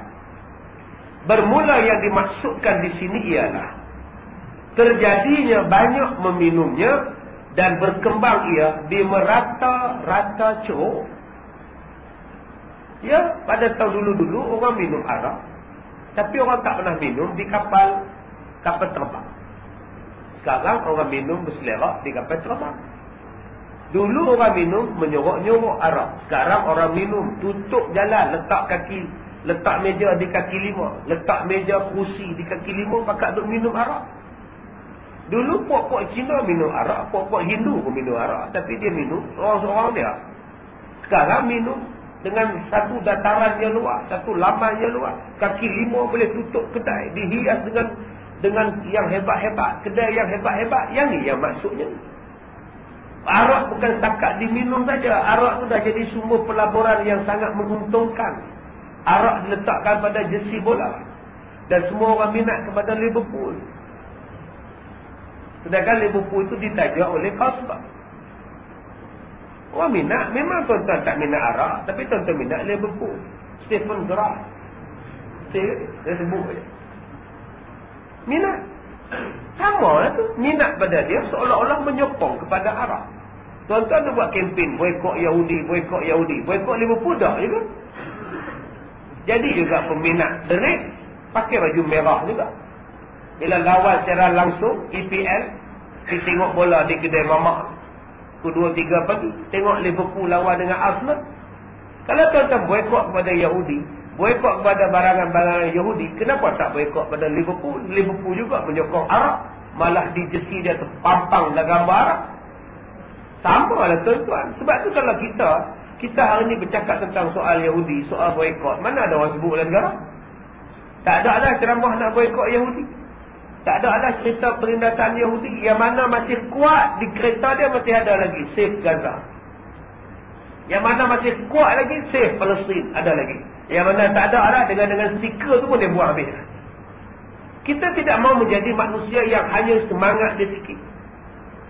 Bermula yang dimaksudkan di sini ialah terjadinya banyak meminumnya dan berkembang ia di merata-rata ceruk. Ya, pada tahun dulu-dulu orang minum arak, tapi orang tak pernah minum di kapal terbang. Sekarang orang minum berselerak di kapal terbang. Dulu orang minum menyorok-nyorok arak. Sekarang orang minum tutup jalan, letak meja di kaki lima, letak meja kursi di kaki lima, pakat duk minum arak. Dulu puak-puak Cina minum arak, puak-puak Hindu pun minum arak, tapi dia minum seorang-seorang dia. Sekarang minum dengan satu dataran yang luas, satu laman yang luas, kaki lima boleh tutup kedai, dihias dengan yang hebat-hebat, kedai yang hebat-hebat. Yang ni yang maksudnya. Arak bukan setakat diminum saja. Arak tu dah jadi sumber pelaburan yang sangat menguntungkan. Arak diletakkan pada jersey bola. Dan semua orang minat kepada Liverpool. Sedangkan Liverpool itu ditaja oleh Carlsberg. Orang minat. Memang tuan-tuan tak minat arak. Tapi tuan-tuan minat Liverpool. Stephen Gerrard. Saya sebut je. Minat. Sama lah tu. Minat pada dia seolah-olah menyokong kepada arak. Tuan-tuan dia buat kempen boykot Yahudi, boykot Yahudi. Boykot Liverpool dah juga. Jadi juga peminat The Reds pakai baju merah juga. Bila lawan secara langsung EPL, kita tengok bola di kedai mamak pukul 2-3 pagi, tengok Liverpool lawan dengan Arsenal. Kalau tuan-tuan boykot kepada Yahudi, boykot kepada barangan-barangan Yahudi, kenapa tak boykot kepada Liverpool? Liverpool juga menyokong Arab. Malah di jersey dia terpampang dalam gambar Arab. Sama lah tuan-tuan. Sebab tu kalau kita hari ni bercakap tentang soal Yahudi, soal boykot, mana ada orang sebut dalam negara? Tak ada lah ceramah nak boykot Yahudi. Tak ada lah cerita perindatan Yahudi. Yang mana masih kuat di kereta dia masih ada lagi Save Gaza. Yang mana masih kuat lagi Save Palestine ada lagi. Yang mana tak ada lah dengan stiker tu pun dia buang habis. Kita tidak mau menjadi manusia yang hanya semangat dia sikit.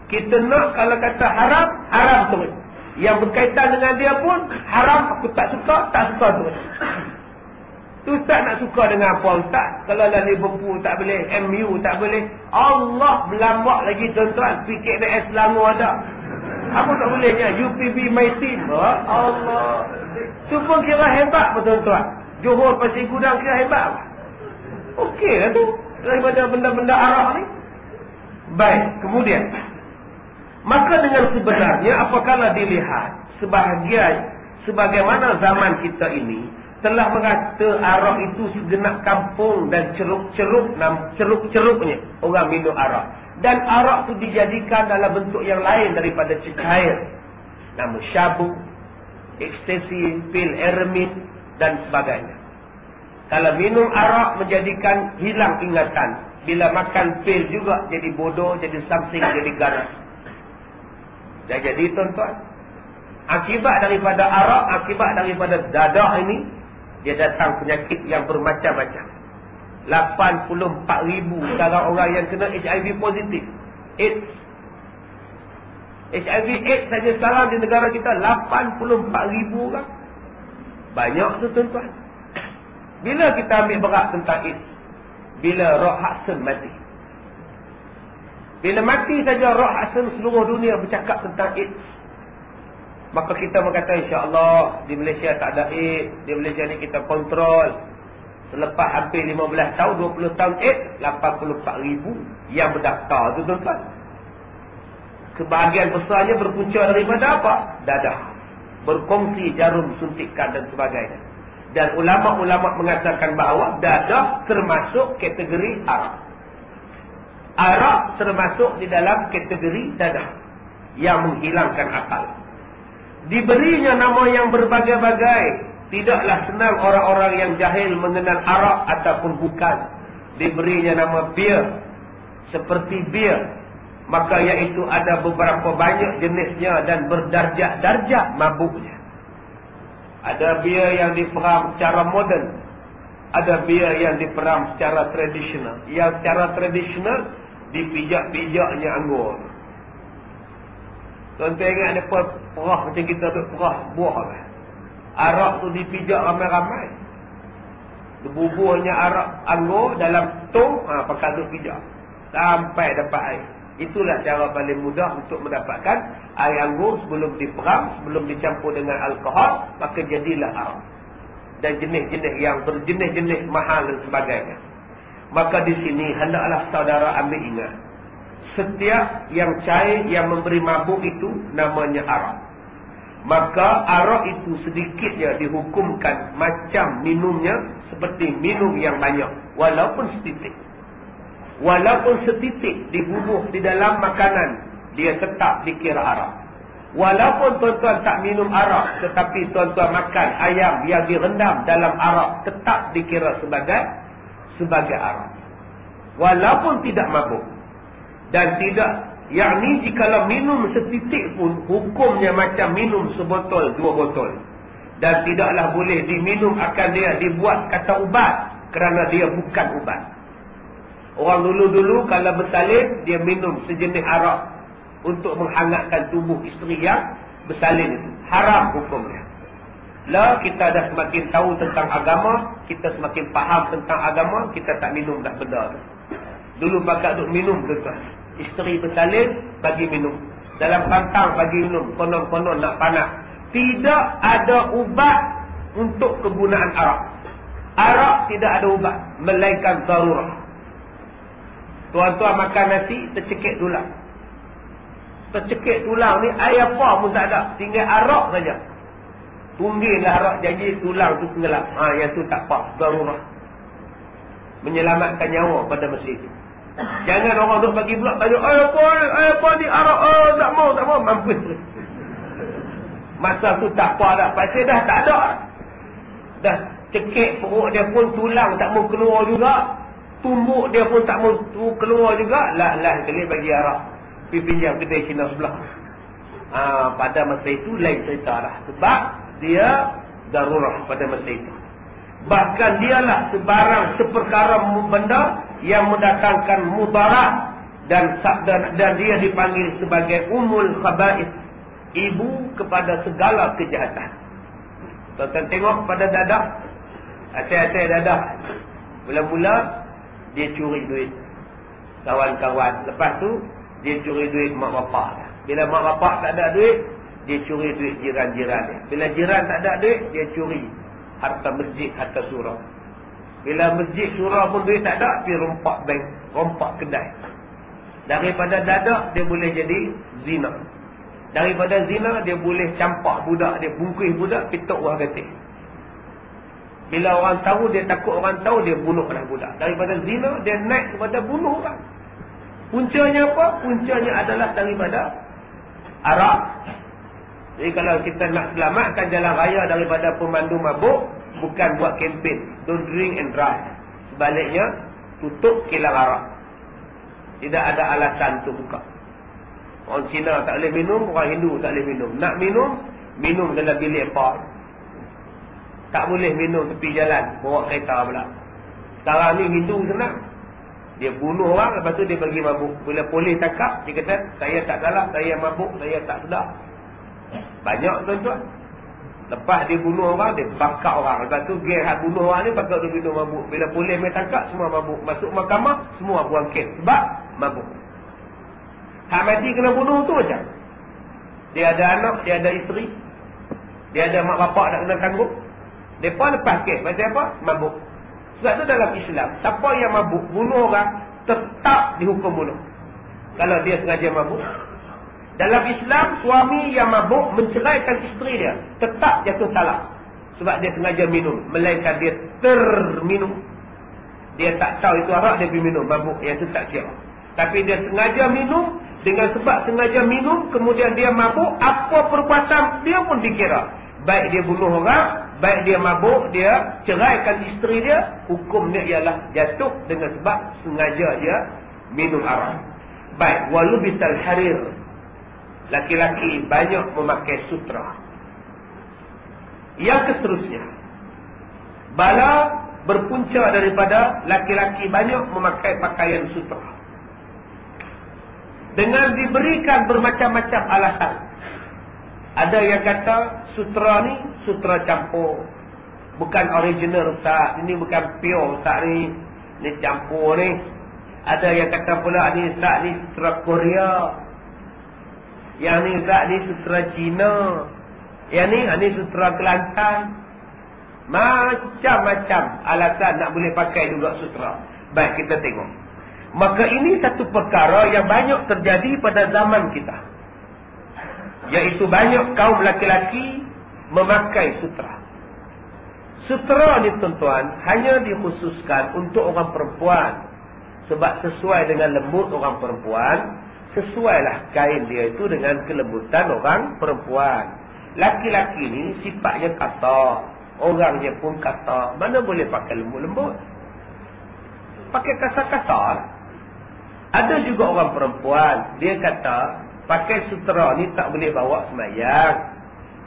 Kita nak kalau kata haram, haram terus. Yang berkaitan dengan dia pun haram, aku tak suka terus. Tu Ustaz nak suka dengan apa Ustaz? Kalau lah Liverpool tak boleh, MU tak boleh. Allah berlambak lagi tuan-tuan. PKPS Selangor ada. Apa tak bolehnya? UPB my team. Allah. Tu pun kira hebat pun tuan-tuan. Johor Pasir Gudang kira hebat. Okey lah tu. Daripada benda-benda Arab ni. Baik, kemudian. Maka dengan sebenarnya apabila dilihat sebagaimana zaman kita ini telah mengata arak itu segenap kampung dan ceruk-ceruknya orang minum arak. Dan arak itu dijadikan dalam bentuk yang lain daripada cair. Nama syabu, ekstasi, pil eramin dan sebagainya. Kalau minum arak menjadikan hilang ingatan. Bila makan pil juga jadi bodoh, jadi something, jadi ganas. Dan jadi tuan-tuan, akibat daripada arak, akibat daripada dadah ini, dia datang penyakit yang bermacam-macam. 84,000 sekarang orang yang kena HIV positif. AIDS. HIV AIDS saja sekarang di negara kita 84,000 orang. Banyak tu tuan-tuan. Bila kita ambil berat tentang AIDS? Bila Rock Hudson mati. Bila mati saja Rock Hudson, seluruh dunia bercakap tentang AIDS. Maka kita berkata insya-Allah di Malaysia tak ada AIDS, di Malaysia ni kita kontrol. Selepas hampir 15 tahun, 20 tahun AIDS, 84,000 yang berdaftar tu tuan-tuan. Kebahagiaan besarnya berpunca daripada apa? Dadah. Berkongsi jarum suntikan dan sebagainya. Dan ulama-ulama mengatakan bahawa dadah termasuk kategori arak. Arak termasuk di dalam kategori dadah yang menghilangkan akal. Diberinya nama yang berbagai-bagai. Tidaklah senang orang-orang yang jahil mengenal arak ataupun bukan. Diberinya nama bir. Seperti bir. Maka iaitu ada beberapa banyak jenisnya dan berdarjah-darjah mabuknya. Ada bir yang diperam secara moden. Ada bir yang diperam secara tradisional. Yang secara tradisional dipijak-pijaknya anggur. Tuan-tuan ingat ada perah macam kita duk perah buah kan? Arak tu dipijak ramai-ramai. Bubuhnya arak anggur dalam tong, pakai duk pijak. Sampai dapat air. Itulah cara paling mudah untuk mendapatkan air anggur sebelum diperam, sebelum dicampur dengan alkohol, maka jadilah arak. Dan jenis-jenis yang berjenis-jenis mahal dan sebagainya. Maka di sini hendaklah saudara ambil ingat. Setiap yang cair yang memberi mabuk itu namanya arak. Maka arak itu sedikitnya dihukumkan macam minumnya seperti minum yang banyak. Walaupun setitik. Walaupun setitik dibubuh di dalam makanan, dia tetap dikira arak. Walaupun tuan-tuan tak minum arak, tetapi tuan-tuan makan ayam yang direndam dalam arak, tetap dikira sebagai arak. walaupun tidak mabuk. Dan tidak, yakni jikalau minum setitik pun hukumnya macam minum sebotol, 2 botol. Dan tidaklah boleh diminum akan dia dibuat kata ubat, kerana dia bukan ubat. Orang dulu-dulu kalau bersalin, dia minum sejenis arak untuk menghangatkan tubuh isteri yang bersalin itu. Haram hukumnya. Lah kita dah semakin tahu tentang agama, kita semakin faham tentang agama, kita tak minum dah benda tu. Dulu pakat duk minum tuan. Isteri bersalin, bagi minum. Dalam pantang bagi minum, konon-konon nak panas. Tidak ada ubat untuk kegunaan arak. Arak tidak ada ubat, melainkan darurah. Tuan-tuan makan nasi, tercekik tulang. Tercekik tulang ni, air apa pun tak ada. Tinggal arak saja. Tunggillah arak, janji tulang tu tenggelam. Yang tu tak apa, darurah. Menyelamatkan nyawa pada masa itu. Jangan orang duk bagi pula tanya, apa ni arak? Tak mau, mampus. Masa tu tak apa dah. Pasal dah tak ada. Dah cekik perut dia pun tulang tak mau keluar juga. Tumbuk dia pun tak mau keluar juga. Lah kali bagi arak. Pergi pinjam kedai Cina sebelah. Pada masa itu lain cerita dah. Sebab dia darurah pada masa itu. Bahkan dialah seperkara benda yang mendatangkan mudarat dan dia dipanggil sebagai umul khaba'ith, ibu kepada segala kejahatan. Tuan-tuan tengok pada dadah, atai-atai dadah, mula-mula dia curi duit kawan-kawan, lepas tu dia curi duit mak bapak. Bila mak bapak tak ada duit, dia curi duit jiran-jiran dia. Bila jiran tak ada duit, dia curi harta masjid, harta surau. Bila masjid surau pun duit tak ada, dia rompak bank, rompak kedai. Daripada dadah dia boleh jadi zina. Daripada zina dia boleh campak budak, dia bungkus budak, pitok wah gatik. Bila orang tahu, dia takut orang tahu, dia bunuhlah budak. Daripada zina dia naik kepada bunuh orang. Puncanya apa? Puncanya adalah daripada arak. Jadi kalau kita nak selamatkan jalan raya daripada pemandu mabuk, bukan buat kempen, don't drink and drive. Sebaliknya, tutup kilang arak. Tidak ada alasan untuk buka. Orang Cina tak boleh minum, orang Hindu tak boleh minum. Nak minum, minum dalam bilik apa. Tak boleh minum tepi jalan, bawa kereta pula. Sekarang ni Hindu senang. Dia bunuh orang, lepas tu dia bagi mabuk. Bila polis tangkap, dia kata, saya tak salah, saya mabuk, saya tak sedar. Banyak tuan-tuan. Lepas dia bunuh orang, dia bakar orang. Lepas tu geng hak bunuh orang ni bakar dia minum mabuk. Bila polis main tangkap, semua mabuk. Masuk mahkamah, semua buang kes. Sebab mabuk. Hak mati kena bunuh tu macam. Dia ada anak, dia ada isteri. Dia ada mak bapak nak kena tangguh. Mereka lepas kes. Macam apa? Mabuk. Sebab tu dalam Islam, siapa yang mabuk, bunuh orang, tetap dihukum bunuh. Kalau dia sengaja mabuk. Dalam Islam, suami yang mabuk menceraikan isteri dia, tetap jatuh talak. Sebab dia sengaja minum. Melainkan dia terminum. Dia tak tahu itu arak, dia pergi minum. Mabuk, yang itu tak kira. Tapi dia sengaja minum. Dengan sebab sengaja minum, kemudian dia mabuk, apa perbuatan dia pun dikira. Baik dia bunuh orang, baik dia mabuk, dia ceraikan isteri dia, hukumnya ialah jatuh dengan sebab sengaja dia minum arak. Baik, walubital harir. Laki-laki banyak memakai sutra. Yang seterusnya, bala berpunca daripada laki-laki banyak memakai pakaian sutra. Dengan diberikan bermacam-macam alasan. Ada yang kata sutra ni sutra campur, bukan original Ustaz. Ini bukan pure Ustaz ni. Ni campur ni. Ada yang kata pula ni Ustaz ni sutra Korea. Yang ni Ustaz ni sutra Cina. Yang ni sutra Kelantan. Macam-macam alasan nak boleh pakai juga sutra. Baik, kita tengok. Maka ini satu perkara yang banyak terjadi pada zaman kita. Iaitu banyak kaum laki-laki memakai sutra. Sutra ni tuan-tuan hanya dikhususkan untuk orang perempuan. Sebab sesuai dengan lembut orang perempuan, sesuailah kain dia itu dengan kelembutan orang perempuan. Laki-laki ni sifatnya kasar, orangnya pun kasar. Mana boleh pakai lembut-lembut? pakai kasar-kasar. Ada juga orang perempuan, dia kata pakai sutera ni tak boleh bawa semayang.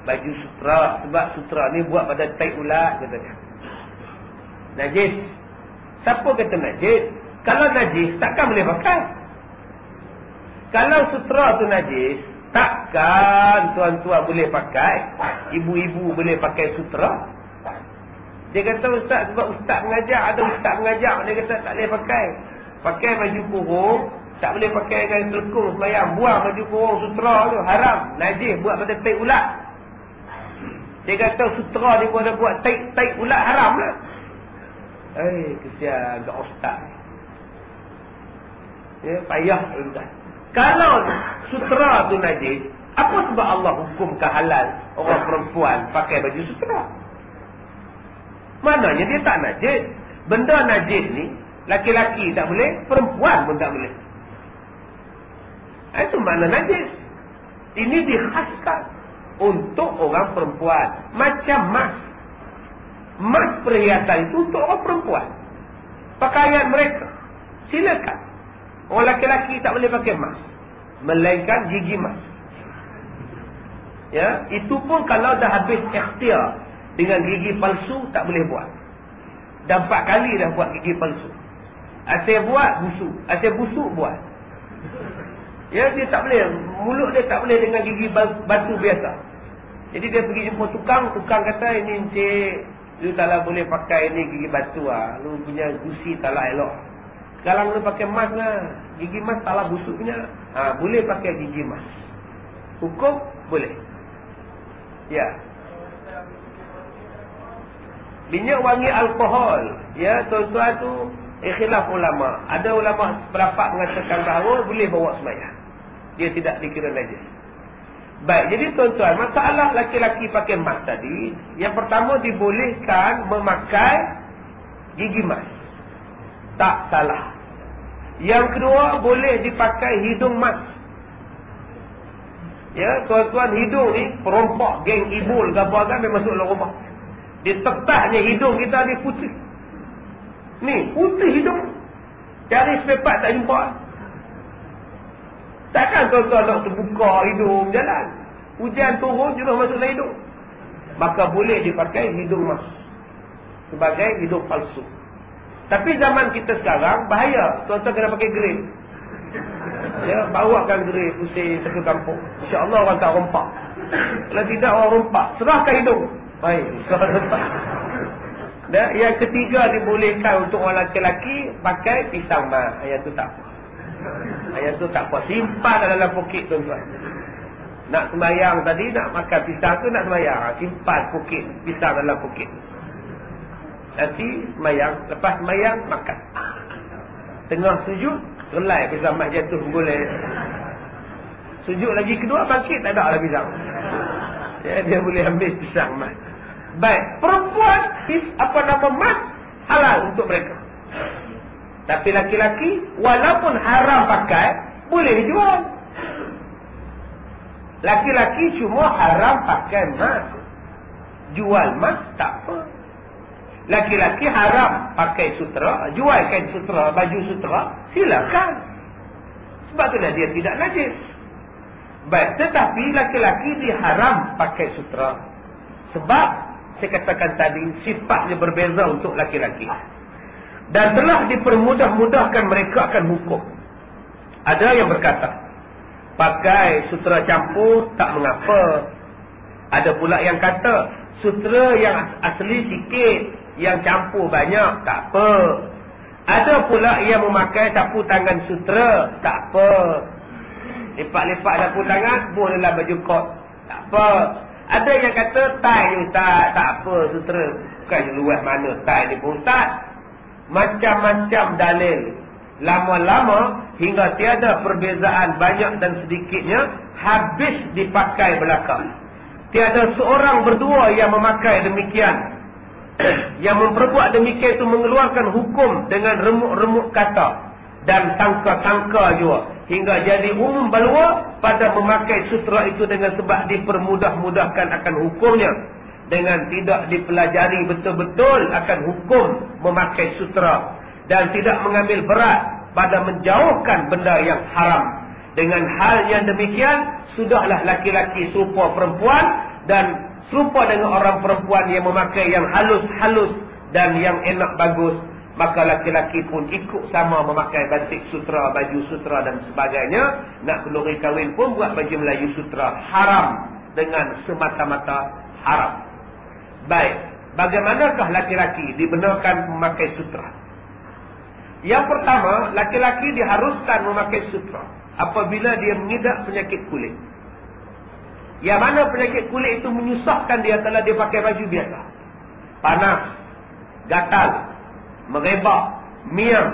Baju sutera, sebab sutera ni buat pada tai ulat, katanya. Najis. Siapa kata najis? Kalau najis, takkan boleh pakai. Kalau sutera tu najis, takkan tuan-tuan boleh pakai, ibu-ibu boleh pakai sutera. Dia kata, ustaz, sebab ustaz mengajar, ada ustaz mengajar, dia kata tak boleh pakai. Pakai baju kurung, tak boleh pakai dengan telekung semayang. Buang baju kurung sutera tu, haram, najis, buat pada tai ulat. Dia kata sutera ni pun ada buat tai ulat, haram lah. Kesian kat ustaz. Ya, payah ustaz. Kalau sutera tu najis, apa sebab Allah hukumkan halal orang perempuan pakai baju sutera? Maknanya dia tak najis. Benda najis ni, laki-laki tak boleh, perempuan pun tak boleh. Itu makna najis. Ini dikhaskan untuk orang perempuan. Macam mas. Mas perhiasan itu untuk orang perempuan. Pakaian mereka, silakan. Orang laki-laki tak boleh pakai mas, melainkan gigi mas. Ya, itu pun kalau dah habis ikhtiar. Dengan gigi palsu tak boleh buat. Dah 4 kali dah buat gigi palsu. Asyik buat, busuk. Asyik busuk, buat. Ya, dia tak boleh. Mulut dia tak boleh dengan gigi batu biasa. Jadi dia pergi jumpa tukang. Tukang kata, ini encik, lu taklah boleh pakai ni gigi batu lah. Lu punya gusi taklah elok. Sekarang lu pakai mas lah. Gigi mas taklah busuk punya. Boleh pakai gigi mas. Hukum boleh. Ya. Minyak wangi alkohol. Ya, tuan-tuan tu khilaf ulama. Ada ulama berdapat mengatakan bahawa boleh bawa sembahyang. Dia tidak dikira najis. Baik, jadi tuan-tuan, masalah laki-laki pakai mas tadi, yang pertama dibolehkan memakai gigi mas. Tak salah. Yang kedua, boleh dipakai hidung mas. Ya, tuan-tuan, hidung ni perompak geng ibul ke apa kan, dia masuk dalam rumah. Dia tetahnya hidung kita ni putih. Ni, putih hidung. Cari sepepat tak jumpa. Takkan tuan-tuan nak terbuka hidung jalan. Hujan turun, jenuh masuk dalam hidung. Maka boleh dipakai hidung mas sebagai hidung palsu. Tapi zaman kita sekarang, bahaya. Tuan-tuan kena pakai grill. Ya, bawakan grill pusing satu kampung. InsyaAllah orang tak rompak. Kalau tidak orang rompak, serahkan hidung. Baik, dan yang ketiga dibolehkan untuk orang lelaki pakai pisang mas. Ayat tu tak apa. Ayat tu tak apa. Simpan dalam poket tuan-tuan. Nak sembahyang tadi, nak makan pisang tu nak sembahyang. Simpan poket pisang dalam poket. Nanti sembahyang, lepas sembahyang makan. Tengah sujud, relai pisang mas jatuh boleh. Sujud lagi kedua, bangkit tak ada lah pisang. Ya, dia boleh ambil pisang mas. Baik, perempuan mas halal untuk mereka. Tapi laki-laki walaupun haram pakai, boleh jual. Laki-laki cuma haram pakai mas. Jual mas tak apa. Laki-laki haram pakai sutera, jual kain sutera, baju sutera, silakan. Sebab itulah dia tidak najis. Baik, tetapi laki-laki diharam pakai sutera. Sebab saya katakan tadi, sifatnya berbeza untuk laki-laki. Dan telah dipermudah-mudahkan mereka akan hukum. Ada yang berkata, pakai sutera campur tak mengapa. Ada pula yang kata, sutera yang asli sikit, yang campur banyak, tak apa. Ada pula yang memakai sapu tangan sutera, tak apa. Lepak-lepak sapu tangan, bolehlah baju kot, tak apa. Ada yang kata tai ni tak apa sutera. Bukan luas mana tai ni pun ustaz. Macam-macam dalil. Lama-lama hingga tiada perbezaan banyak dan sedikitnya habis dipakai belakang. Tiada seorang berdua yang memakai demikian. Yang memperbuat demikian itu mengeluarkan hukum dengan remuk-remuk kata dan sangka-sangka juga. Hingga jadi umum balwa pada memakai sutera itu dengan sebab dipermudah-mudahkan akan hukumnya. Dengan tidak dipelajari betul-betul akan hukum memakai sutera. dan tidak mengambil berat pada menjauhkan benda yang haram. Dengan hal yang demikian, sudahlah laki-laki serupa perempuan dan serupa dengan orang perempuan yang memakai yang halus-halus dan yang enak bagus. Maka laki-laki pun ikut sama memakai batik sutra, baju sutra dan sebagainya. Nak kenduri kahwin pun buat baju Melayu sutra. Haram dengan semata-mata haram. Baik, bagaimanakah laki-laki dibenarkan memakai sutra? Yang pertama, laki-laki diharuskan memakai sutra apabila dia mengidap penyakit kulit. Yang mana penyakit kulit itu menyusahkan dia kalau dia pakai baju biasa. Panas, gatal, merebak, miang.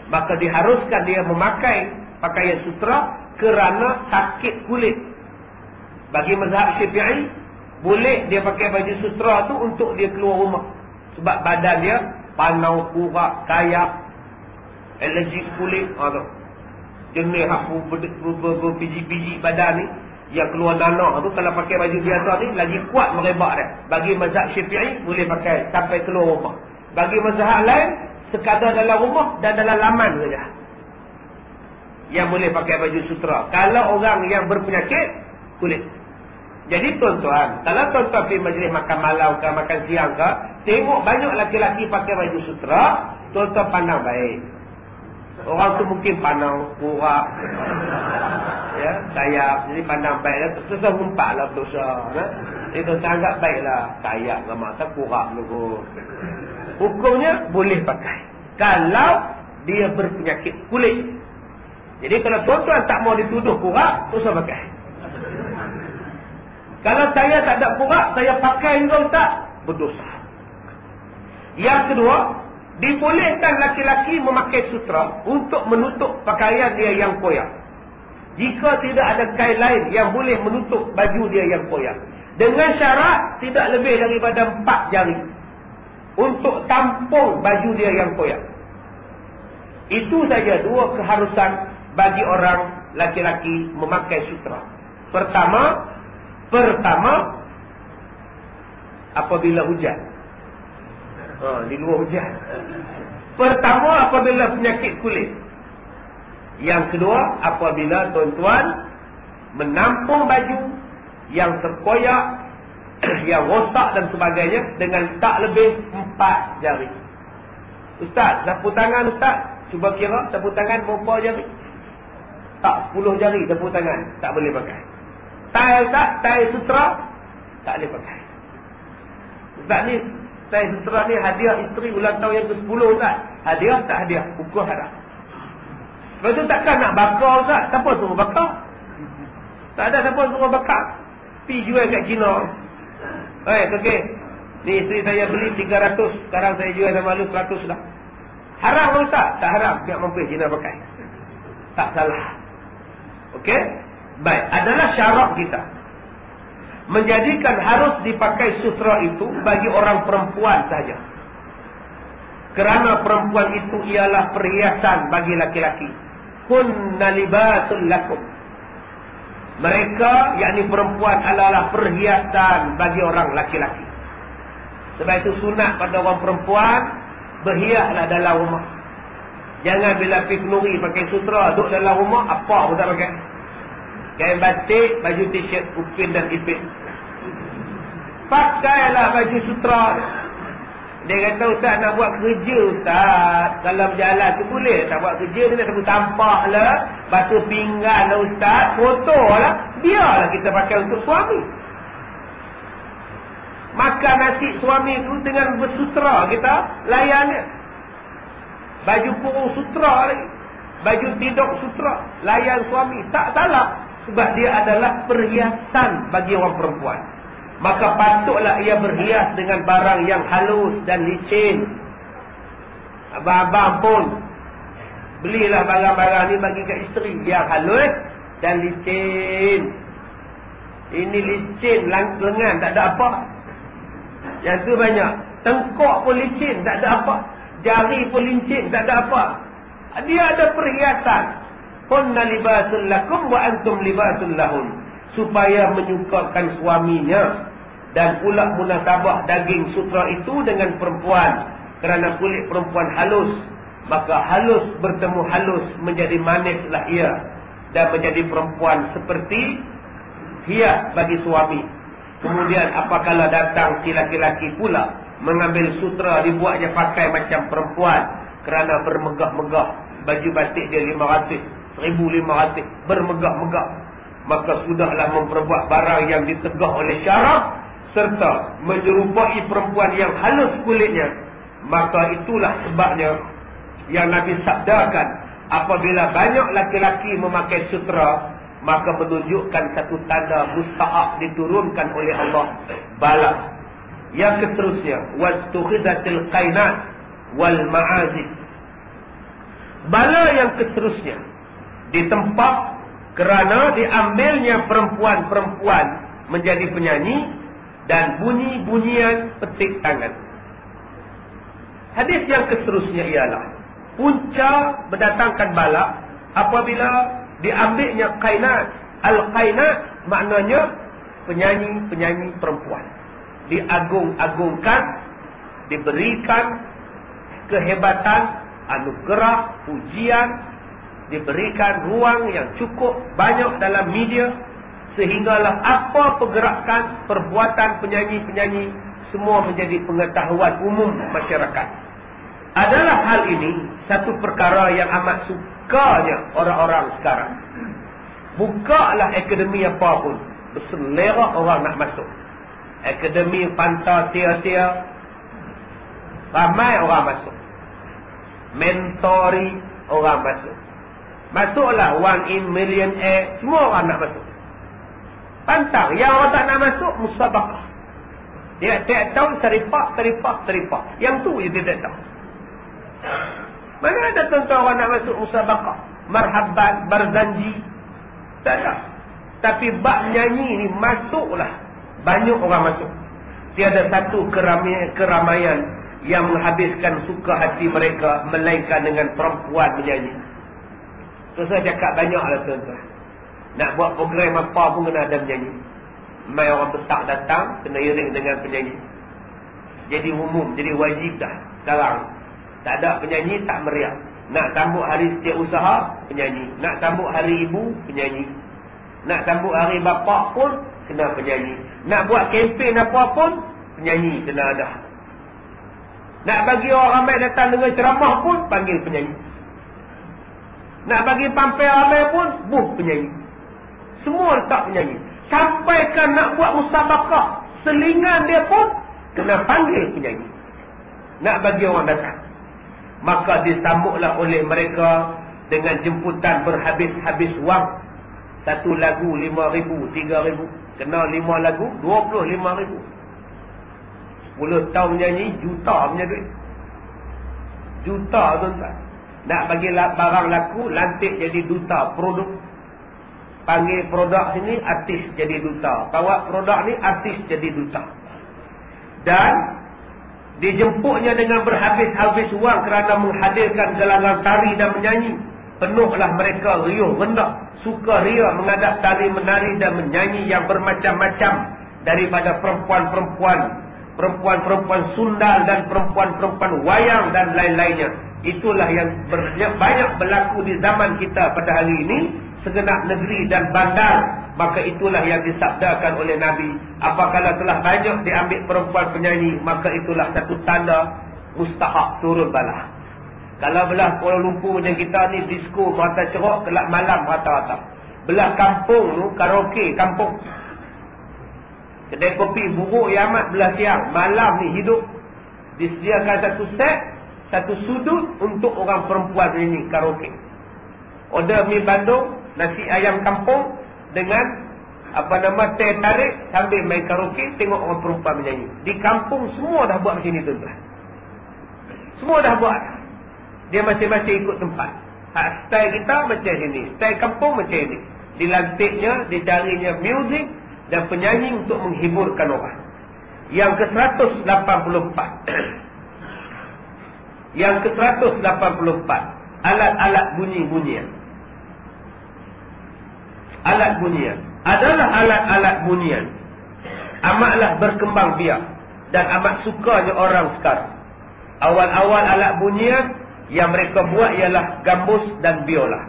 Maka diharuskan dia memakai pakaian sutra kerana sakit kulit. Bagi mazhab Syafi'i, boleh dia pakai baju sutra tu untuk dia keluar rumah. Sebab badan dia panau, kurak, kayak, alergi kulit. Jenis aku berbiji-biji badan ni yang keluar nanah tu, kalau pakai baju biasa ni lagi kuat merebak dia. Bagi mazhab Syafi'i boleh pakai sampai keluar rumah. Bagi mazhab lain sekadar dalam rumah dan dalam laman saja yang boleh pakai baju sutra. Kalau orang yang berpenyakit kulit. Jadi tuan-tuan, kalau tuan-tuan pergi majlis makan malam ke makan siang ke, tengok banyak laki-laki pakai baju sutra, tuan-tuan pandang baik. Orang tu mungkin panau, kurak, ya, sayap. Jadi pandang baik. Susah humpak lah dosa. Jadi tuan-tuan anggap baiklah. Sayap ke mata, kurak dulu. Hukumnya boleh pakai kalau dia berpenyakit kulit. Jadi kalau tuan-tuan tak mau dituduh kurak, susah pakai. Kalau saya tak ada kurak, saya pakai juga tak berdosa. Yang kedua, dibolehkan laki-laki memakai sutra untuk menutup pakaian dia yang koyak. Jika tidak ada kain lain yang boleh menutup baju dia yang koyak. Dengan syarat tidak lebih daripada 4 jari. Untuk tampung baju dia yang koyak. Itu saja 2 keharusan bagi orang laki-laki memakai sutra. Pertama, apabila hujan. Di luar hujan. Pertama, apabila penyakit kulit. Yang kedua, apabila tuan-tuan menampung baju yang terkoyak, yang rosak dan sebagainya dengan tak lebih 4 jari. Ustaz, sapu tangan Ustaz, cuba kira sapu tangan berapa jari? Tak, 10 jari sapu tangan, tak boleh pakai. Tai Ustaz, tai sutra, tak boleh pakai. Ustaz ni, tai sutra ni hadiah isteri ulang tahun yang ke-10 Ustaz. Hadiah tak hadiah, hukum haram. Lepas tu takkan nak bakar Ustaz, siapa suruh bakar? Tak ada siapa suruh bakar. Pergi jual kat Cina. Okey. Ni isteri saya beli 300, sekarang saya jual sama lu 100 dah. Haram ke Ustaz? Tak haram, tak mampu Cina pakai. Tak salah. Okey? Baik, adalah syarat kita menjadikan harus dipakai sutra itu bagi orang perempuan saja. Kerana perempuan itu ialah perhiasan bagi laki-laki. Kunna libasul lakum. Mereka, yakni perempuan, adalah perhiasan bagi orang laki-laki. Sebab itu sunat pada orang perempuan, berhiaslah dalam rumah. Jangan bila pergi kenduri pakai sutra, duduk dalam rumah, apa pun tak pakai. Kain batik, baju t-shirt, upin dan ipin. Pakailah baju sutra. Dia kata, Ustaz nak buat kerja Ustaz. Kalau berjalan tu boleh. Tak buat kerja ni nak sapu tampah lah, basuh pinggan lah Ustaz, foto lah. Biarlah kita pakai untuk suami. Makan nasi suami tu dengan bersutra kita layannya. Baju kurung sutra lagi, baju tidur sutra, layan suami. Tak salah. Sebab dia adalah perhiasan bagi orang perempuan. Maka patutlah ia berhias dengan barang yang halus dan licin. Abang-abang pun belilah barang-barang ni bagi kat isteri yang halus dan licin. Ini licin, lengan tak ada apa. Yang tu banyak. Tengkok pun licin, tak ada apa. Jari pun licin, tak ada apa. Dia ada perhiasan. Kunna libasul lakum wa antum libasul lahun. Supaya menyukakan suaminya. Dan pula munasabah daging sutra itu dengan perempuan. Kerana kulit perempuan halus. maka halus bertemu halus menjadi manislah ia, dan menjadi perempuan seperti hias bagi suami. Kemudian apabila datang si laki-laki pula mengambil sutra, dibuatnya pakai macam perempuan kerana bermegah-megah, baju batik dia 500, 1,500, bermegah-megah, maka sudahlah memperbuat barang yang ditegah oleh syarak serta menyerupai perempuan yang halus kulitnya. Maka itulah sebabnya yang Nabi sabdakan, apabila banyak laki-laki memakai sutra, maka menunjukkan satu tanda mustahak diturunkan oleh Allah bala. Yang seterusnya, wastukhidatil qainat wal ma'azif. Bala yang seterusnya ditempat kerana diambilnya perempuan-perempuan menjadi penyanyi dan bunyi-bunyian petik tangan. Hadis yang seterusnya ialah punca mendatangkan bala apabila diambilnya qainat. Al-qainat maknanya penyanyi-penyanyi perempuan. Diagung-agungkan, diberikan kehebatan, anugerah, pujian, diberikan ruang yang cukup banyak dalam media, sehinggalah apa pergerakan, perbuatan penyanyi-penyanyi semua menjadi pengetahuan umum masyarakat. Adalah hal ini satu perkara yang amat sukanya orang-orang sekarang. Bukalah akademi apa pun, berselera orang nak masuk. Akademi Fanta Tia-Tia, ramai orang masuk. Mentori, orang masuk. Masuklah 1 in Millionaire, semua orang nak masuk. Pantang, yang orang tak nak masuk, musabakah. Dia tak tahu teripah. Yang tu je dia tak tahu. Mana ada tuan-tuan orang nak masuk musabakah, marhabat, barzanji, tak ada. Tapi bab nyanyi ni masuklah. Banyak orang masuk. Tiada satu keramaian yang menghabiskan suka hati mereka melainkan dengan perempuan menyanyi. So saya cakap banyaklah tuan-tuan. Nak buat program apa pun kena ada menyanyi. Mai orang besar datang kena iring dengan penyanyi. Jadi umum, jadi wajib dah. Sekarang tak ada penyanyi tak meriah. Nak sambut hari setiausaha, penyanyi. Nak sambut hari ibu, penyanyi. Nak sambut hari bapa pun kena penyanyi. Nak buat kempen apa pun, penyanyi kena ada. Nak bagi orang ramai datang dengan ceramah pun, panggil penyanyi. Nak bagi pampir ramai pun, penyanyi. Semua letak penyanyi. Sampaikan nak buat musabakah, selingan dia pun kena panggil penyanyi. Nak bagi orang datang. Maka disambutlah oleh mereka dengan jemputan berhabis-habis wang. Satu lagu 5,000, 3,000. Kena 5 lagu, 25,000. 10 tahun menyanyi, juta punya duit. Juta tuan-tuan. Nak bagi barang laku, lantik jadi duta produk. Panggil produk sini, artis jadi duta. Bawa produk ni, artis jadi duta. Dan dijemputnya dengan berhabis-habis wang kerana menghadirkan gelangan tari dan menyanyi. Penuhlah mereka riuh rendah, suka ria menghadap tari menari dan menyanyi yang bermacam-macam daripada perempuan-perempuan sundal dan perempuan-perempuan wayang dan lain-lainnya. Itulah yang banyak berlaku di zaman kita pada hari ini, segenap negeri dan bandar. Maka itulah yang disabdakan oleh Nabi, apabila telah banyak diambil perempuan penyanyi, maka itulah satu tanda mustahak turun bala. Kalau belah Kuala Lumpur macam kita ni, disco merata cerok, kelak malam rata-rata. Belah kampung tu, karaoke kampung. Kedai kopi buruk yang amat belah siang. Malam ni hidup. Disediakan satu set, satu sudut untuk orang perempuan ini karaoke. Order mi bandung, nasi ayam kampung dengan teh tarik sambil main karaoke, tengok orang perempuan menyanyi. Di kampung semua dah buat macam ni tuan-tuan. Semua dah buat. Dia masing-masing ikut tempat. Style kita macam ini, style kampung macam ini. Dilantiknya, dicarinya muzik dan penyanyi untuk menghiburkan orang. Yang ke-184. Yang ke-184, alat-alat bunyi-bunyian. Alat bunyian adalah alat-alat bunyian amatlah berkembang biak dan amat sukanya orang sekarang. Awal-awal alat bunyian Yang mereka buat ialah gambus dan biola.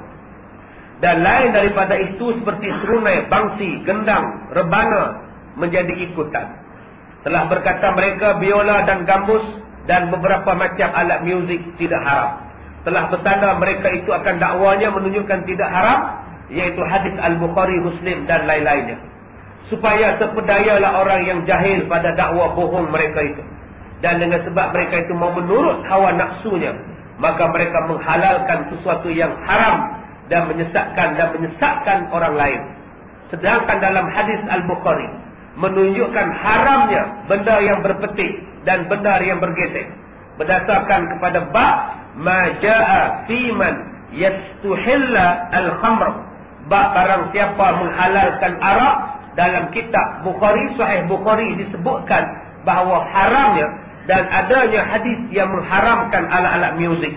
Dan lain daripada itu seperti serunai, bangsi, gendang, rebana menjadi ikutan. Telah berkata mereka biola dan gambus dan beberapa macam alat muzik tidak haram. Telah bersandar mereka itu akan dakwanya menunjukkan tidak haram, iaitu hadis Al-Bukhari, Muslim dan lain-lainnya. Supaya terpedayalah orang yang jahil pada dakwa bohong mereka itu. Dan dengan sebab mereka itu mau menurut hawa nafsunya, maka mereka menghalalkan sesuatu yang haram dan menyesatkan orang lain. Sedangkan dalam hadis Al-Bukhari menunjukkan haramnya benda yang berpetik dan benda yang bergesek. Berdasarkan kepada bab ma jaa fi man yastuhilla al-khamr. Bab barang siapa menghalalkan arak. Dalam kitab Bukhari, Sahih Bukhari disebutkan bahawa haramnya dan adanya hadis yang mengharamkan alat-alat muzik.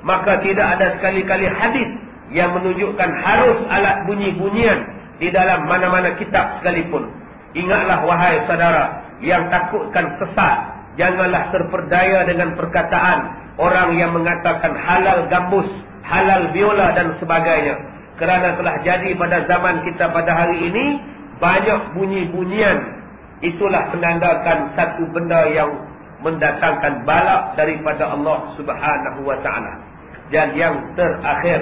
Maka tidak ada sekali-kali hadis yang menunjukkan harus alat bunyi-bunyian di dalam mana-mana kitab sekalipun. Ingatlah wahai saudara yang takutkan sesat, janganlah terperdaya dengan perkataan orang yang mengatakan halal gambus, halal biola dan sebagainya. Kerana telah jadi pada zaman kita pada hari ini banyak bunyi-bunyian. Itulah menandakan satu benda yang mendatangkan bala daripada Allah Subhanahu wa taala. Dan yang terakhir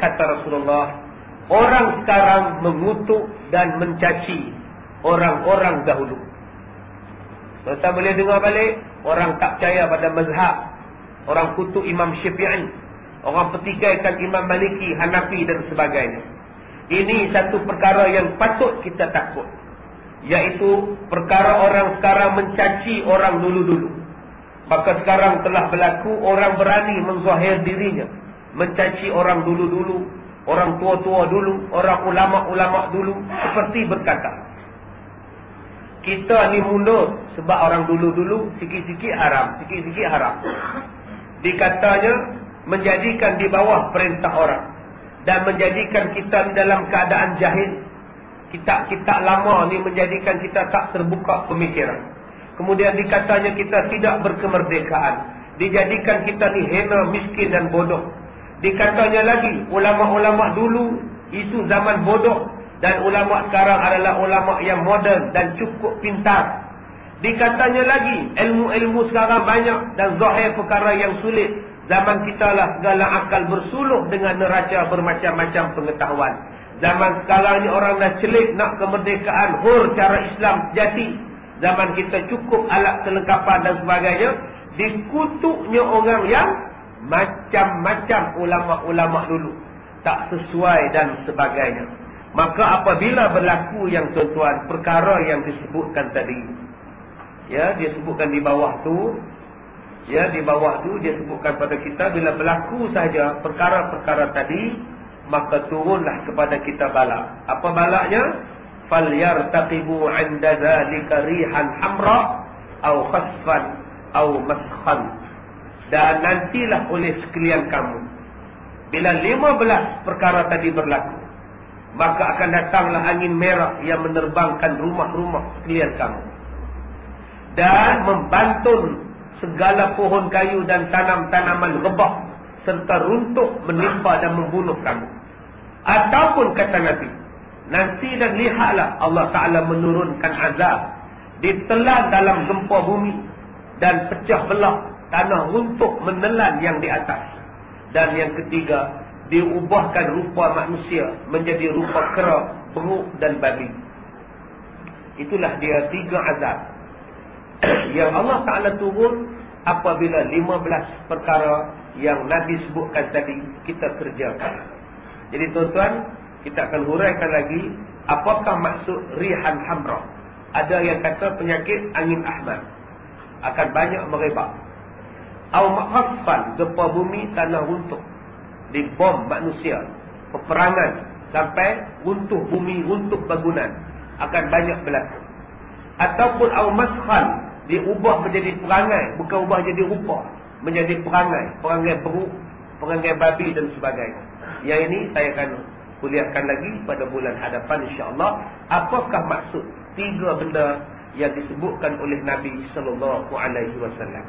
kata Rasulullah, orang sekarang mengutuk dan mencaci orang-orang dahulu. Kita boleh dengar balik, orang tak percaya pada mazhab, orang kutuk Imam Syafi'i, orang petikaikan Imam Maliki, Hanafi dan sebagainya. Ini satu perkara yang patut kita takut, iaitu perkara orang sekarang mencaci orang dulu-dulu. Maka sekarang telah berlaku orang berani menzahir dirinya, mencaci orang dulu-dulu, orang tua-tua dulu, orang ulama-ulama dulu, seperti berkata, kita ni mundur sebab orang dulu-dulu sikit-sikit haram, sikit-sikit haram. Dikatanya menjadikan di bawah perintah orang dan menjadikan kita dalam keadaan jahil. Kitab-kitab lama ni menjadikan kita tak terbuka pemikiran. Kemudian dikatanya kita tidak berkemerdekaan, dijadikan kita ni hina, miskin dan bodoh. Dikatanya lagi ulama-ulama dulu itu zaman bodoh dan ulama sekarang adalah ulama yang moden dan cukup pintar. Dikatanya lagi ilmu-ilmu sekarang banyak dan zahir perkara yang sulit. Zaman kita lah segala akal bersuluh dengan neraca bermacam-macam pengetahuan. Zaman sekarang ni orang dah celik nak kemerdekaan hur cara Islam sejati. Zaman kita cukup alat kelengkapan dan sebagainya. Dikutuknya orang yang macam-macam ulama-ulama dulu, tak sesuai dan sebagainya. Maka apabila berlaku yang tuan-tuan perkara yang disebutkan tadi, ya, dia sebutkan di bawah tu, ya, di bawah tu dia sebutkan pada kita, bila berlaku saja perkara-perkara tadi, maka turunlah kepada kita bala. Apa balanya? Falyartaqibu 'inda dzalika rihan hamra aw khasfan aw maskhan. Dan nantilah oleh sekalian kamu, bila 15 perkara tadi berlaku, maka akan datanglah angin merah yang menerbangkan rumah-rumah sekalian kamu dan membantun segala pohon kayu dan tanam-tanaman rebah serta runtuh menimpa dan membunuh kamu. Ataupun kata Nabi, nanti dan lihatlah Allah Ta'ala menurunkan azab, ditelan dalam gempa bumi dan pecah belah tanah runtuh menelan yang di atas. Dan yang ketiga, diubahkan rupa manusia menjadi rupa kera, beruk dan babi. Itulah dia 3 azab yang Allah Ta'ala turun apabila 15 perkara yang Nabi sebutkan tadi kita kerjakan. Jadi tuan-tuan, kita akan huraikan lagi apakah maksud rihan hamra. Ada yang kata penyakit angin ahmar akan banyak merebak. Au makhafan, gempa bumi, tanah runtuh, dibom manusia, peperangan sampai runtuh bumi, runtuh bangunan, akan banyak berlaku. Ataupun au maskhan, diubah menjadi perangai, bukan ubah jadi rupa, menjadi perangai, perangai beruk, perangai babi dan sebagainya. Yang ini saya akan kuliahkan lagi pada bulan hadapan insya-Allah. Apakah maksud 3 benda yang disebutkan oleh Nabi sallallahu alaihi wasallam?